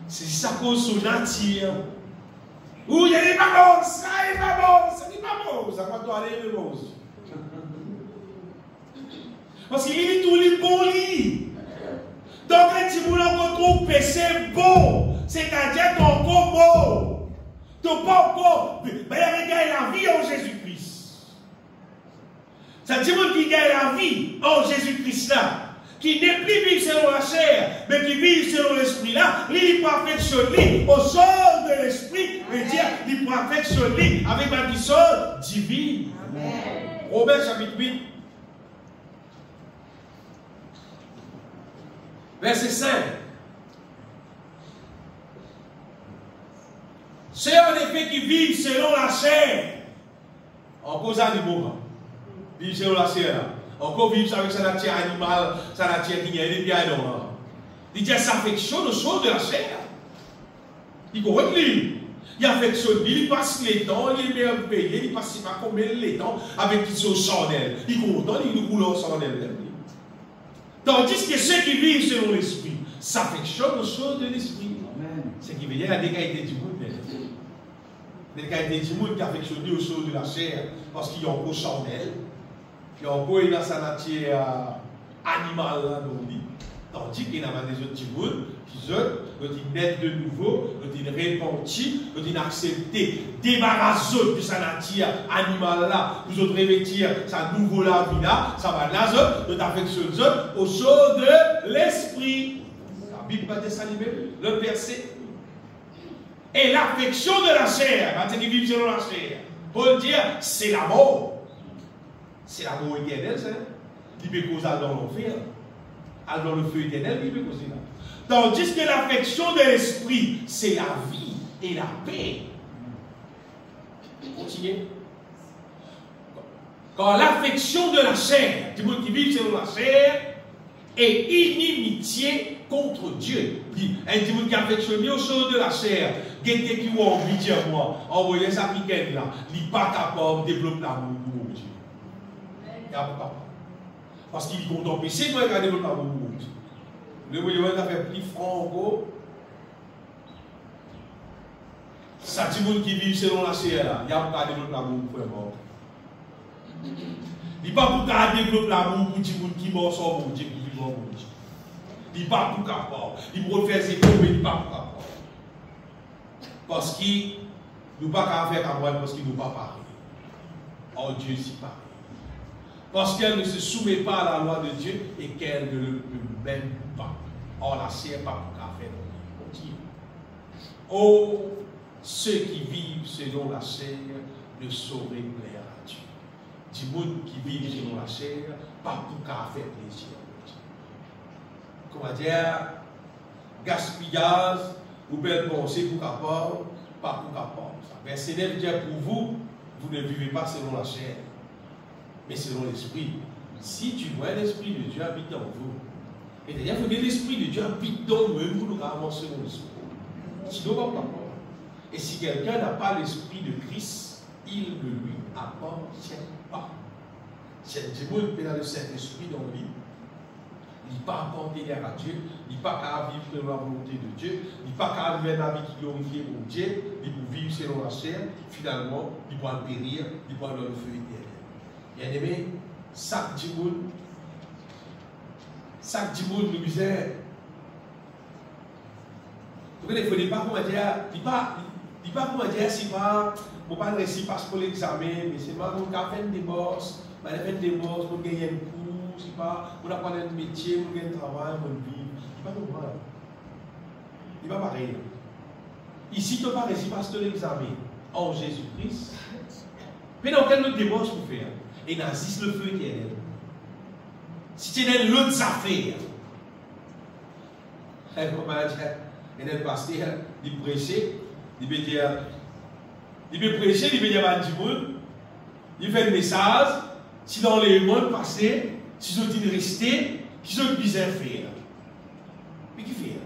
C'est à cause de son nature. Ou il n'est pas bon, ça n'est pas bon, ça n'est pas bon, ça va doit aller le bon. Parce qu'il est tout les bon lit. Donc, quand tu voulais retrouver péché bon, c'est-à-dire ton corps bon. Ton pas encore, mais il y a la vie en Jésus-Christ. C'est-à-dire qu'il y a la vie en Jésus-Christ là. Qui n'est plus vivre selon la chair, mais qui vit selon l'esprit là, il perfectionne au sort de l'esprit, veut dire, il perfectionne avec ma puissance divine. Amen. Romains chapitre 8, verset 5. C'est en effet qui vivent selon la chair, en cause animaux, vivent selon la chair là. Encore vivre avec sa nature animale, sa nature qui est bien non. Il dit s'affectionne aux choses de la chair. Il comprend lui. Il affectionne, il passe les temps, il est merveilleux, il passe pas comme les temps avec qui sont chandelles. Il comprend, il roule en chandelle. Tandis que ceux qui vivent selon l'esprit s'affectionnent aux choses de l'esprit. Ce qui veut dire la déqualité du monde. La déqualité du monde qui affectionne aux choses de la chair parce qu'ils ont encore chandelle. Il y a encore dans sa nature animale là, donc, Tandis qu'il y a des autres qui sont naître de nouveau, qui sont repentis, qui ont accepté, débarrasser de sa nature animale là, vous autres revêtir sa nouvelle vie là, ça va là, de affectionner au chaud de l'esprit. La Bible va désallumer le verset. Et l'affection de la chair, qui vit selon la chair, Paul dit, c'est la mort. C'est la mort éternelle, ça. Il peut causer dans l'enfer. Dans le feu éternel, il peut causer là. Tandis que l'affection de l'esprit, c'est la vie et la paix. Continuez. Quand l'affection de la chair, du monde qui vit selon la chair, est inimitié contre Dieu. Un petit monde qui affectionne aux choses de la chair, quelqu'un qui a envie de dire moi, envoyer sa piquette là, il n'est pas capable de développer l'amour pour Dieu. Il n'y a pas. Parce qu'il est content, c'est toi qui as développé l'amour pour Dieu. Le moyen de faire plus franco. Ça, petit monde qui vit selon la chair là, il n'y a pas de développer l'amour pour moi. Il n'y a pas pour développer l'amour pour petit monde qui mort sans mon Dieu, qui vit mort pour Dieu. Il n'y a pas pour capable. Il peut faire ses coups, mais il n'y a pas pour capable. Parce qu'il nous pas qu'à faire comme moi, parce qu'il nous pas pareil. Oh Dieu, c'est pareil. Parce qu'elle ne se soumet pas à la loi de Dieu et qu'elle ne le peut même pas. Or, la chair pas pour qu'à faire. Oh, ceux qui vivent selon la chair ne sauraient plaire à Dieu. Du monde qui vit selon la chair, pas pour qu'à faire plaisir. Comment dire, gaspillage, ou belle pensée pour capable, pas pour capable. Verset 9 dit pour vous, vous ne vivez pas selon la chair, mais selon l'esprit. Si tu vois l'esprit de Dieu habite en vous, et d'ailleurs, il faut que l'esprit de Dieu habite dans nous, vous nous avancer selon l'esprit. Sinon, on va pas. Et si quelqu'un n'a pas l'esprit de Christ, il ne lui appartient pas. Si un démon peut avoir le Saint-Esprit dans lui, il n'est pas appartenir à Dieu, il n'est pas qu'à vivre selon la volonté de Dieu, il n'est pas qu'à vivre la vie qui glorifie pour Dieu, il peut vivre selon la chair, finalement, il pourra périr, il pourra dans le feu éternel. Bien aimé, chaque démon nous disait, il ne faut pas comment dire, il ne pas comment dire, si pas, on ne pas réussir parce pour l'examen, mais c'est pas qu'on a fait des bosses, on a fait des bosses, on gagne un cours, c'est pas, on a pas de métier, on gagne un travail, on vit. Il n'est pas normal. Il n'est pas pareil. Ici, tu n'as pas réussi parce que l'examen en Jésus-Christ. Mais dans quel autre démarche pour faire? Et n'assiste le feu éternel. Si tu es dans l'autre affaire, il y a un pasteur, il prêchait, il peut dire, il peut prêcher, il peut dire à tout le monde, il fait le message, si dans les mois passés, si ils ont dit de rester, qu'ils ont bizarre faire. Mais qui fait?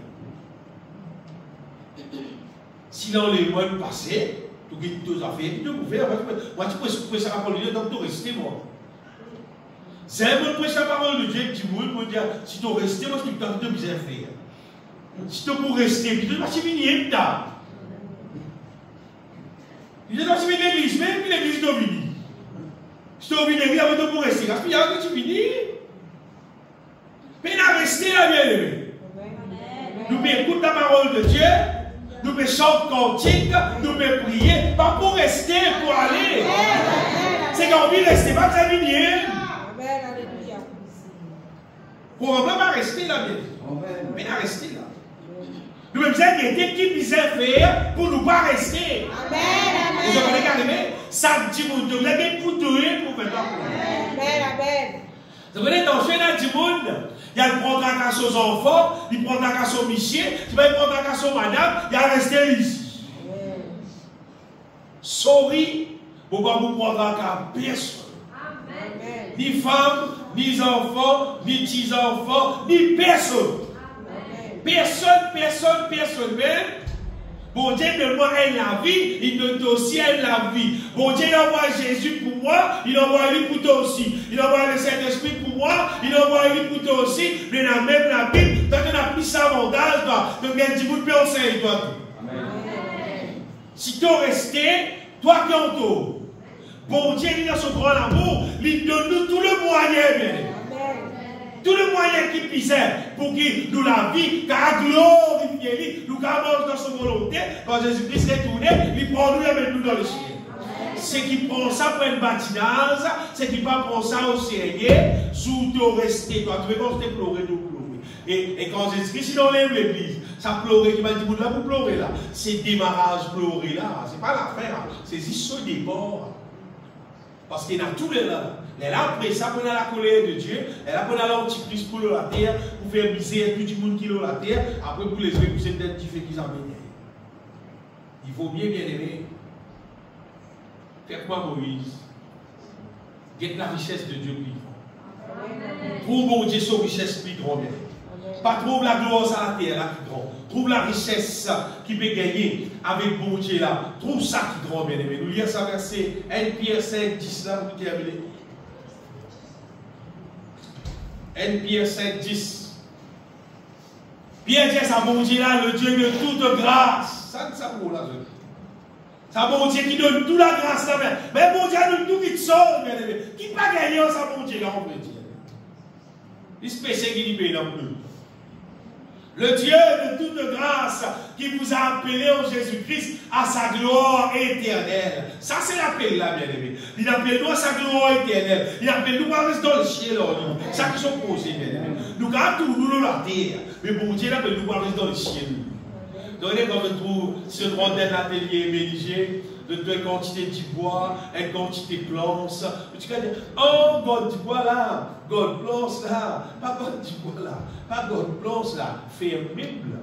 Si dans les mois passés, tu as deux affaires, tu peux faire, moi tu peux prêcher la parole de Dieu, donc tu restes moi. C'est un bon prêcher la parole de Dieu, tu peux dire, si tu restes, moi tu as deux bizarre faire. Si tu peux rester, tu ne vas pas finir tard. Tu ne vas pas finir l'église, même puis l'église doit venir. Si tu as envie de venir, tu peux rester. Parce qu'il y a que tu finis. Mais tu as resté là, bien aimé. Nous pouvons écouter la parole de Dieu, nous pouvons chanter cantique, nous pouvons prier, pas pour rester, pour aller. C'est qu'on veut rester, pas terminer. Pour ne pas rester là, bien. Mais tu rester là. Nous avons besoin d'être qui puisse faire pour ne pas rester. Amen. Vous avez regardé, ça dit vous devez pour donner pour faire ça. Amen. Vous avez dans ce monde, il y a le prendre la casse aux enfants, il prend la casse aux michiers, il va prendre la casse aux madame, il y a resté ici. Sorry, vous ne pouvez pas prendre la casse personne. Ni femme, ni enfants, ni petits-enfants, ni personne. Personne même. Bon Dieu de moi aime la vie, il donne aussi aime la vie. Bon Dieu il envoie Jésus pour moi, il envoie lui pour toi aussi. Il envoie le Saint-Esprit pour moi, il envoie lui pour toi aussi. Mais dans même la Bible, tant qu'on a plus avantage, donc il y a 10 000 personnes, toi. Si tu restes, toi qui en tout. Bon Dieu, il a son grand amour, il donne nous tout le moyen, bien. tous les moyens qui puissaient pour qu'il nous la vie, car glorifier lui, nous gardons dans son volonté, quand Jésus-Christ est retourné, il prend nous et met nous dans le ciel. C'est qui prend ça pour une bâtinage, c'est qui pas prend ça au sérieux, sous te rester, toi, tu veux quand tu pleurer, tu pleurer. Et quand Jésus-Christ, il enlève l'église, ça pleurer, qui m'a dit, vous là, vous pleurez là. C'est démarrage pleurer là, c'est pas l'affaire, c'est juste ce départ. Parce qu'il y a tous les là. Et là, après ça, on a la colère de Dieu, et là, on a l'antichrist pour la terre, pour faire misère tout le monde qui est la terre, après pour les yeux, pour cette tête qui fait qu'ils amènent. Il faut bien aimer. Faites quoi, Moïse? Get la richesse de Dieu plus grande. Trouve mon Dieu son richesse plus grande. Pas trouve la gloire à la terre là qui grande. Trouve la richesse qui peut gagner avec mon Dieu là. Trouve ça qui grande, bien aimé. Nous lisons ça verset 1 Pierre 5, 10 là, vous terminez. 1 Pierre 5, 10. Pierre dit ça, mon Dieu là, le Dieu de toute grâce. Ça vaut là, ça bon Dieu qui donne toute la grâce là, mais bon Dieu donne tout qui te sauve, bien aimé. Qui pas gagné ça, bon Dieu là, on peut dire. Il se péché qui n'y paye non plus. Le Dieu de toute grâce qui vous a appelé en Jésus-Christ à sa gloire éternelle. Ça, c'est l'appel là, bien aimé. Il appelle nous à sa gloire éternelle. Il appelle nous à rester dans le ciel. Ça qui sont posés, bien aimé. Nous gardons tout, nous, la terre. Mais bon Dieu, il appelle nous à rester dans le ciel. Donc, quand on trouve ce droit d'un atelier ménagé, de quantité de bois, une quantité de planches, tu vas dire, oh, God du bois là, God planche là, pas God du bois là, pas God planche là, fais un meuble.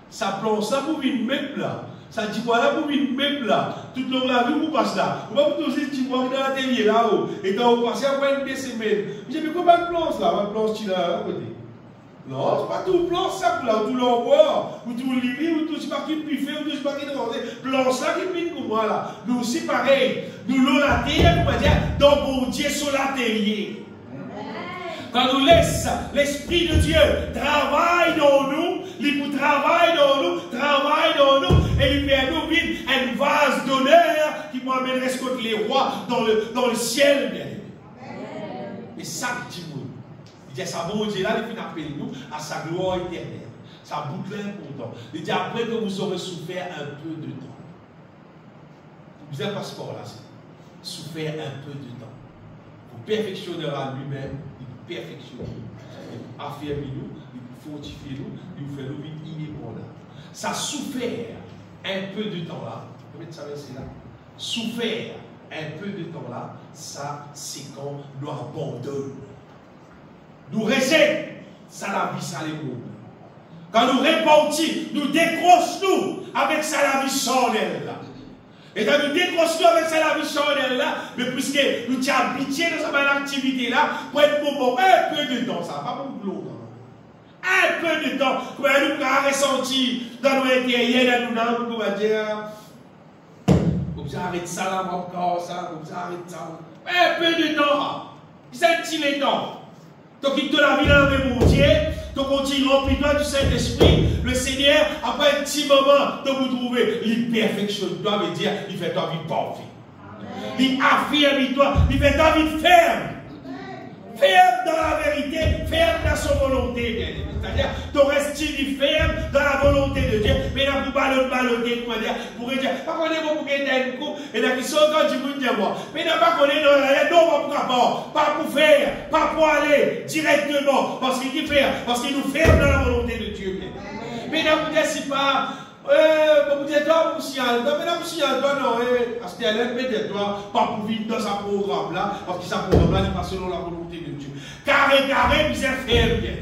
Ça planche ça pour une meuble là, ça dit bois là pour une meuble là, tout le long la vie vous passe là, vous va vous poser du bois dans l'atelier là-haut, et quand vous passez après une semaines, j'ai vu combien de planches là, ma planche qui là à côté. Non, c'est pas tout plan ça, tout l'envoi, ou tout lit, ou tout ce qui est fait, ou tout ce qui est demandé. Plan ça qui est pour moi là. Nous aussi pareil. Nous l'on la terre, nous dire, donc bon Dieu sur la terre. Quand nous laisse l'Esprit de Dieu travaille dans nous, il vous travaille dans nous, et il fait nous vivre un vase d'honneur qui m'amènerait contre les rois dans le ciel, bien aimé. Et ça, dis-moi. Il dit, ça bon Dieu là, il appelle nous à sa gloire éternelle. Ça boucle important. Il dit, après que vous aurez souffert un peu de temps. Vous avez un passeport là, souffert un peu de temps. Vous perfectionnera lui-même, il vous perfectionne. Il vous affermit nous, il vous fortifie nous, il vous fait nous vivre inébranlables. Ça souffert un peu de temps là. Vous pouvez savoir c'est là. Souffert un peu de temps là, ça c'est quand nous abandonnons. Nous restons, ça la vie, ça les mots. Quand nous répondons, nous décrochons avec ça la vie charnelle là. Et quand nous décrochons avec ça la vie charnelle là, mais puisque nous sommes habitués dans cette activité là, pour être pour un peu de temps, ça va pas pour longtemps. Un peu de temps, pour nous ressentir dans nos intérieurs, dans nos âmes, pour dire, vous arrêtez ça là encore, ça, vous arrêtez ça. Un peu de temps, c'est un petit temps. Donc, il te la vie là avec mon Dieu. Donc, on dit, remplis-toi du Saint-Esprit. Le Seigneur, après un petit moment, de vous trouver, il perfectionne-toi, veut dire, il fait ta vie parfaite. Il affirme-toi, il fait ta vie ferme. Ferme dans la vérité, ferme dans son volonté, bien aimé. C'est-à-dire, tu restes ferme dans la volonté de Dieu, mais là, vous balloter, pour dire, pas qu'on est bon pour gagner un coup, et là, qui sont quand tu veux dire, mais n'a pas qu'on est non, pas pour faire, pas pour aller directement, parce qu'il dit faire, parce qu'il nous ferme dans la volonté de Dieu. Mais là, vous dites, c'est pas, vous dites, toi, vous signalez, mais là, vous signalez, toi, non, parce que elle mettez toi, pas pour vivre dans sa programme là, parce que sa programme là n'est pas selon la volonté de Dieu. Carré, vous êtes ferme, bien.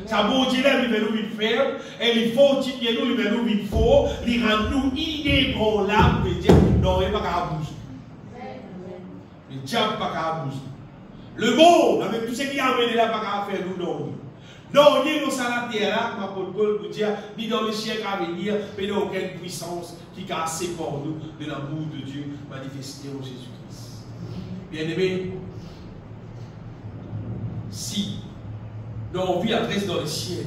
Ça bon Dieu là, il veut nous vivre ferme, et il faut tirer nous, il veut nous vivre fort, il rend nous inébranlables, il dire, non, il n'y a pas qu'à bouger. Le diable n'a pas qu'à bouger. Le monde, avec tout ce qui a amené là, pas qu'à faire nous, non. Non, il y a dans la terre là, ma Paul pour dire, ni dans le ciel à venir, mais il n'y a aucune puissance qui a séparé nous de l'amour de Dieu manifesté en Jésus-Christ. Bien aimé, si nos vies adressent dans le ciel,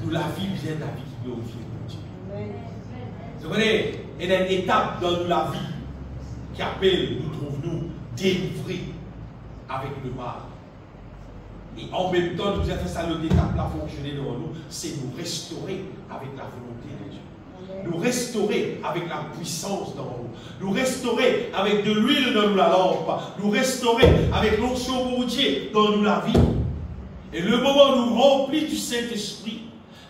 nous la vie vient de la vie qui glorifie Dieu. Vous comprenez? Il y a une étape dans la vie qui appelle, nous trouvons-nous délivrés avec le mal. Et en même temps, nous avons fait ça, l'autre étape là fonctionner devant nous, c'est nous restaurer avec la volonté de Dieu. Nous restaurer avec la puissance dans nous. Nous restaurer avec de l'huile dans nous la lampe. Nous restaurer avec l'onction pour Dieu dans nous la vie. Et le moment où nous remplit du Saint-Esprit,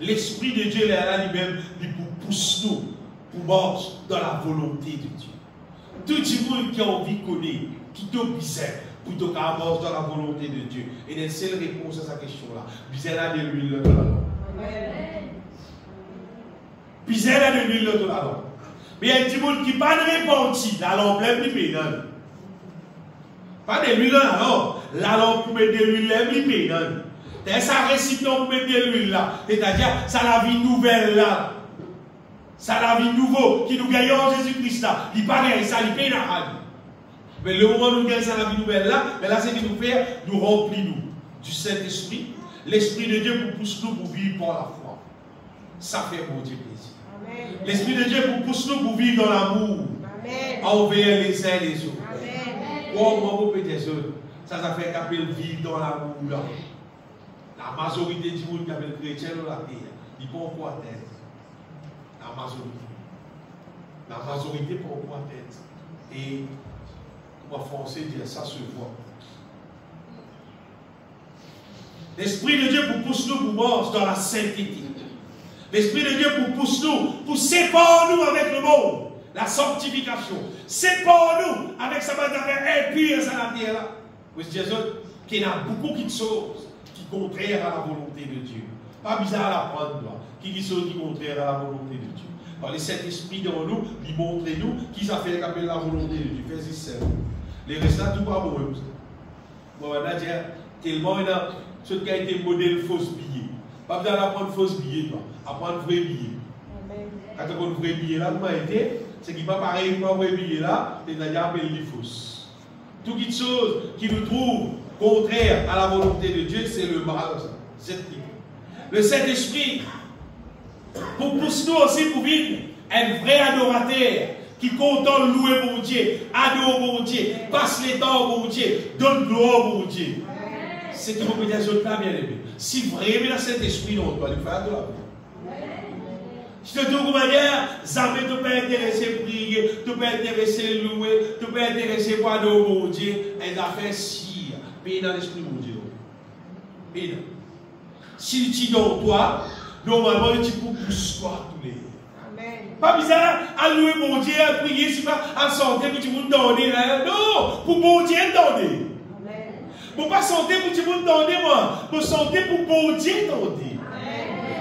l'Esprit de Dieu est là lui-même, il pousse nous pour marcher dans la volonté de Dieu. Tout le monde qui a envie de connaître, qui te bizarre, pour te marcher dans la volonté de Dieu. Et la seule réponse à sa question-là, bizarre de l'huile dans la lampe. Bizarre de l'huile dans la lampe. Mais il y a des gens qui n'ont pas de répandu, la lampe est plus pénale. Pas de l'huile dans la lampe. La lampe pour mettre de l'huile est plus pénale. C'est ça récipient pour mettre de l'huile là. C'est-à-dire, ça la vie nouvelle là. Ça la vie nouveau qui nous gagne en Jésus-Christ là. Il paraît ça, il paye la radio. Mais le moment où nous gagnons ça la vie nouvelle là, mais là c'est ce qu'il nous fait, nous remplit nous du Saint-Esprit. L'Esprit de Dieu nous pousse nous pour vivre par la foi. Ça fait bon Dieu plaisir. L'Esprit de Dieu nous pousse nous pour vivre dans l'amour. Envers les uns et les autres. Oh, moi, peut-être ça fait qu'appelle vivre dans l'amour là. La majorité du monde qui appelle chrétien dans la terre, ils ne peuvent pas tête. La majorité. La majorité ne peut pas tête. Et, comme en français dire, ça se voit. L'Esprit de Dieu pour pousse nous pour marcher dans la sainteté. L'Esprit de Dieu pour pousse nous, pour séparer nous avec le monde. La sanctification. Sépare nous avec sa base d'affaires impure sur la terre là. Vous dites qu'il y a beaucoup de choses qui sont contraires à la volonté de Dieu. Pas bizarre à l'apprendre là. Qui sont qui contraires à la volonté de Dieu. Alors les Saint-Esprit dans nous, ils montrent nous qui ça fait qu'appelle la volonté de Dieu. Verset 7. Les restants tout pas bon. Bon, on va dire tellement il y a ce qui a été modèle fausse billet. Pas besoin d'apprendre fausse billet, apprendre vrai billet. Quand on a un vrai billet là, comment été? C'est qui n'est pas pareil pour un vrai billet là, c'est-à-dire appelé les fausses. Toutes les choses qui nous trouvent contraires à la volonté de Dieu, c'est le mal. Le Saint-Esprit, pour pousser nous aussi pour vivre un vrai adorateur qui content louer mon Dieu, adore mon Dieu, passe les temps mon Dieu, donne gloire mon Dieu. C'est ce qui vous dire là, bien aimé. Si vraiment le Saint-Esprit, on doit lui faire de la vie. Je te dis de manière, jamais tu peux intéresser prier, tu peux intéresser louer, tu peux intéresser voir de mon Dieu, et a fait si, paye dans l'esprit mon Dieu. Paye dans. Si tu dans toi, normalement tu peux pousser toi tous les jours. Pas bizarre à louer mon Dieu, à prier, c'est pas à santé pour tout le monde donner. Non, pour mon Dieu donner. Pour pas santé pour tout le monde donner, moi. Pour santé pour mon Dieu donner.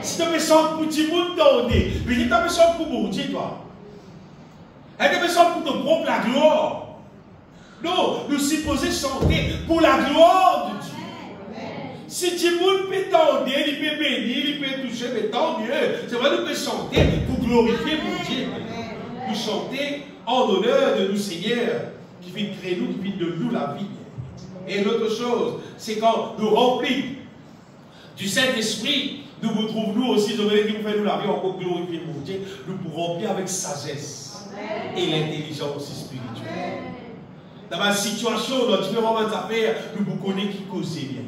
Si tu me sens pour tout le monde donner, mais si tu me sens pour mon Dieu, toi. Et tu me sens pour ton propre la gloire. Non, nous supposons chanter pour la gloire de Dieu. Si tout le monde peut donner, il peut bénir, il peut toucher, mais tant mieux. C'est vrai, nous pouvons chanter pour glorifier mon Dieu. Nous chanter en honneur de nous, Seigneur, qui vient créer nous, qui vient de nous la vie. Et l'autre chose, c'est quand nous remplissons du Saint-Esprit, nous vous trouvons nous aussi, qui nous fait nous la vie, encore glorifier mon Dieu, nous pouvons remplir avec sagesse et l'intelligence spirituelle. Dans ma situation, dans différentes affaires, nous vous connaissons qui causez bien.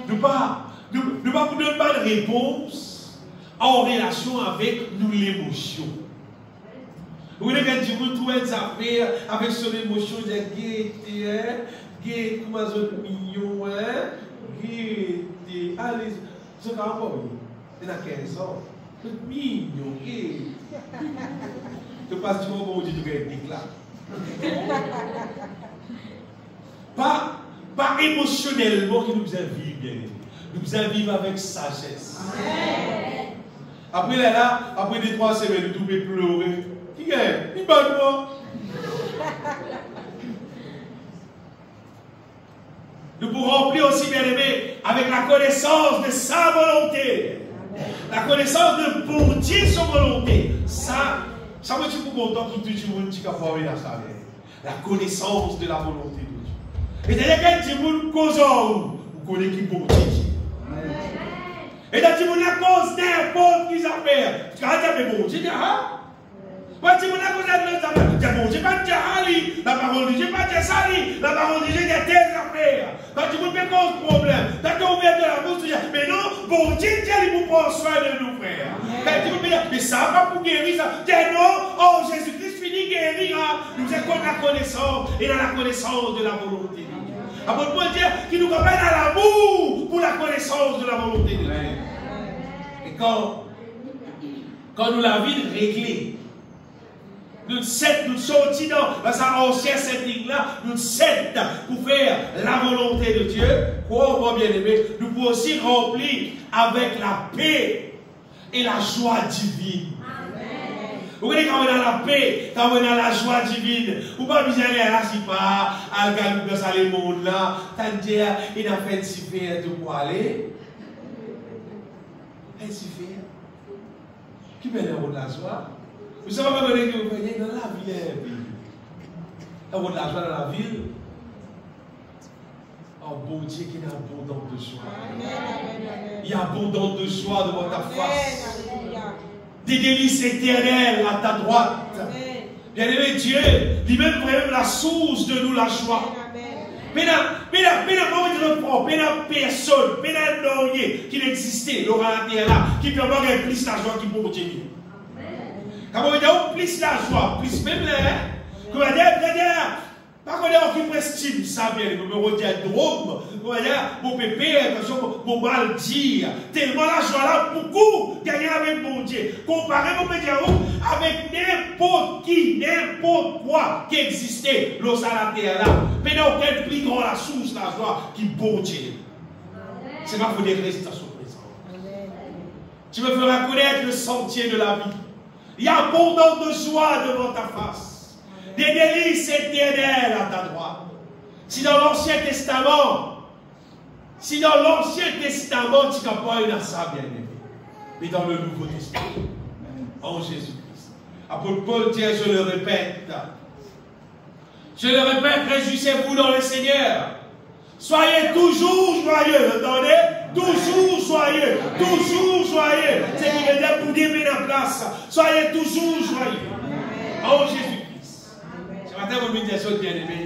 Nous ne pas vous donner pas de réponse en relation avec nous l'émotion. Vous voyez quand vous trouvez des affaires avec son émotion, vous êtes gaieté, gaieté, comment vous êtes mignon, gaieté, allez, c'est quand même c'est dans 15 ans, vous êtes mignon, gaieté. Tu passes du moment où tu dois être déclaré. Pas émotionnellement qui nous a vivre bien. Nous a vivre avec sagesse. Amen. Après là, après 2-3 semaines, nous pouvons pleurer. Qui est? Il bat moi. Nous pouvons remplir aussi, bien aimé, avec la connaissance de sa volonté. Amen. La connaissance de bon Dieu, son volonté. Ça me dit pour content que tout le monde qui a formé dans sa vie. La connaissance de la volonté de Dieu. Et d'ailleurs, quand vous cause vous connaissez qui bon Dieu. Et dans le monde, la cause n'importe qui s'appelle. Tu as dit, mais bon Dieu, ah? Moi, tu as cause n'importe qui s'appelle. Tu as bon Dieu, pas de Ali. La parole de Dieu, pas de Sali. La parole de Dieu, il y a telle faire. Quand tu me fais un problème, quand tu ouvert de la bouche, mais non, bon Dieu, il prend soin de nous, frère. Quand tu me dis, mais ça va pour guérir ça. Dis non, oh Jésus-Christ finit guérir. Nous avons la connaissance et dans la connaissance de la volonté de Dieu. Avant de dire qu'il nous ramène à l'amour pour la connaissance de la volonté de Dieu. Et quand nous la vie réglée, nous sortis dans sa ancienne setting-là, nous sommes pour faire la volonté de Dieu. Quoi, mon bien-aimé, nous pouvons aussi remplir avec la paix et la joie divine. Vous voyez, quand on a la paix, quand on a la joie divine, vous ne pouvez pas aller là, si pas, à regarder dans les mondes là, tandis il a fait si faire de pour aller. Et si faire. Qui met le rôle de la joie? Vous savez pas que vous voyez dans la ville. Le rôle de la joie dans la ville. Oh, bon Dieu, qui est abondant de joie. Il y a abondant de joie devant ta face. Des délices éternelles à ta droite. Bien-aimé Dieu, lui-même vraiment la source de nous la joie. Mais personne, qui n'existait, l'aura la terre là, qui peut avoir plus la joie qui peut Dieu. Quand on dit plus la joie, plus même là, qu'on va dire, pas qu'on est qui estime ça bien, on va dire drôme, on va dire, mon pépé, attention, mon mal dire, tellement la joie là, beaucoup, gagner avec mon Dieu, comparé, on peut dire, avec n'importe qui, n'importe quoi qui existait, l'eau à la terre là, mais non, quel plus grand la source, la joie, qui bon Dieu. C'est pas pour des restations présentes. Tu me feras connaître le sentier de la vie. Il y a abondant de joie devant ta face. Des délices éternelles à ta droite. Si dans l'Ancien Testament, tu n'as pas eu ça, bien aimé. Mais dans le Nouveau Testament, en Jésus-Christ. Apôtre Paul dit, je le répète, réjouissez-vous dans le Seigneur. Soyez toujours joyeux, entendez? Toujours joyeux, toujours joyeux. C'est qui veut dire pour dire la place. Soyez toujours joyeux. En Jésus-Christ. Ce matin, vous me dites, bien aimé,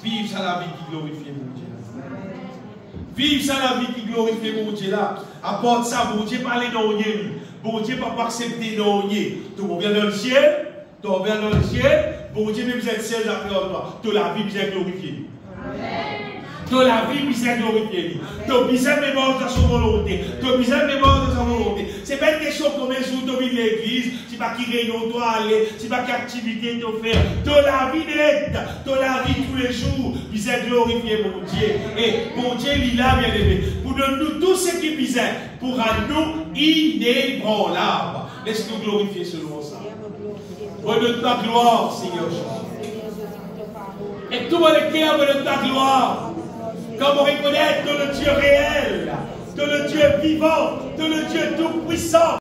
vive ça la vie qui glorifie mon Dieu. Vive ça la vie qui glorifie mon Dieu là. Apporte ça, mon Dieu, parlez dans le ciel. Bon Dieu, pas accepter dans le ciel. Tout le monde vient dans le ciel, tout le monde vient dans le ciel. Bon Dieu, même si c'est le ciel, j'appelle toi. Toute la vie, vous êtes glorifié. Toute la vie, vous êtes glorifié. Tu besoin de mémoire de sa volonté. Tu besoin de mémoire de sa volonté. Ce n'est pas une question de combien de jours tu vis de l'église, c'est pas qui réunion tu dois aller, c'est pas quelle activité tu faire. Toute la vie nette, toute la vie tous les jours, vous êtes glorifié, mon Dieu. Et mon Dieu, il a bien aimé. Pour nous tous ce qui besoin, pour nous inébranlable. Laisse-nous glorifier selon ça. Redonne ta gloire, Seigneur Jésus. Et tout le cœur de ta gloire. Comme on reconnaît que le Dieu réel, que le Dieu vivant, que le Dieu tout-puissant.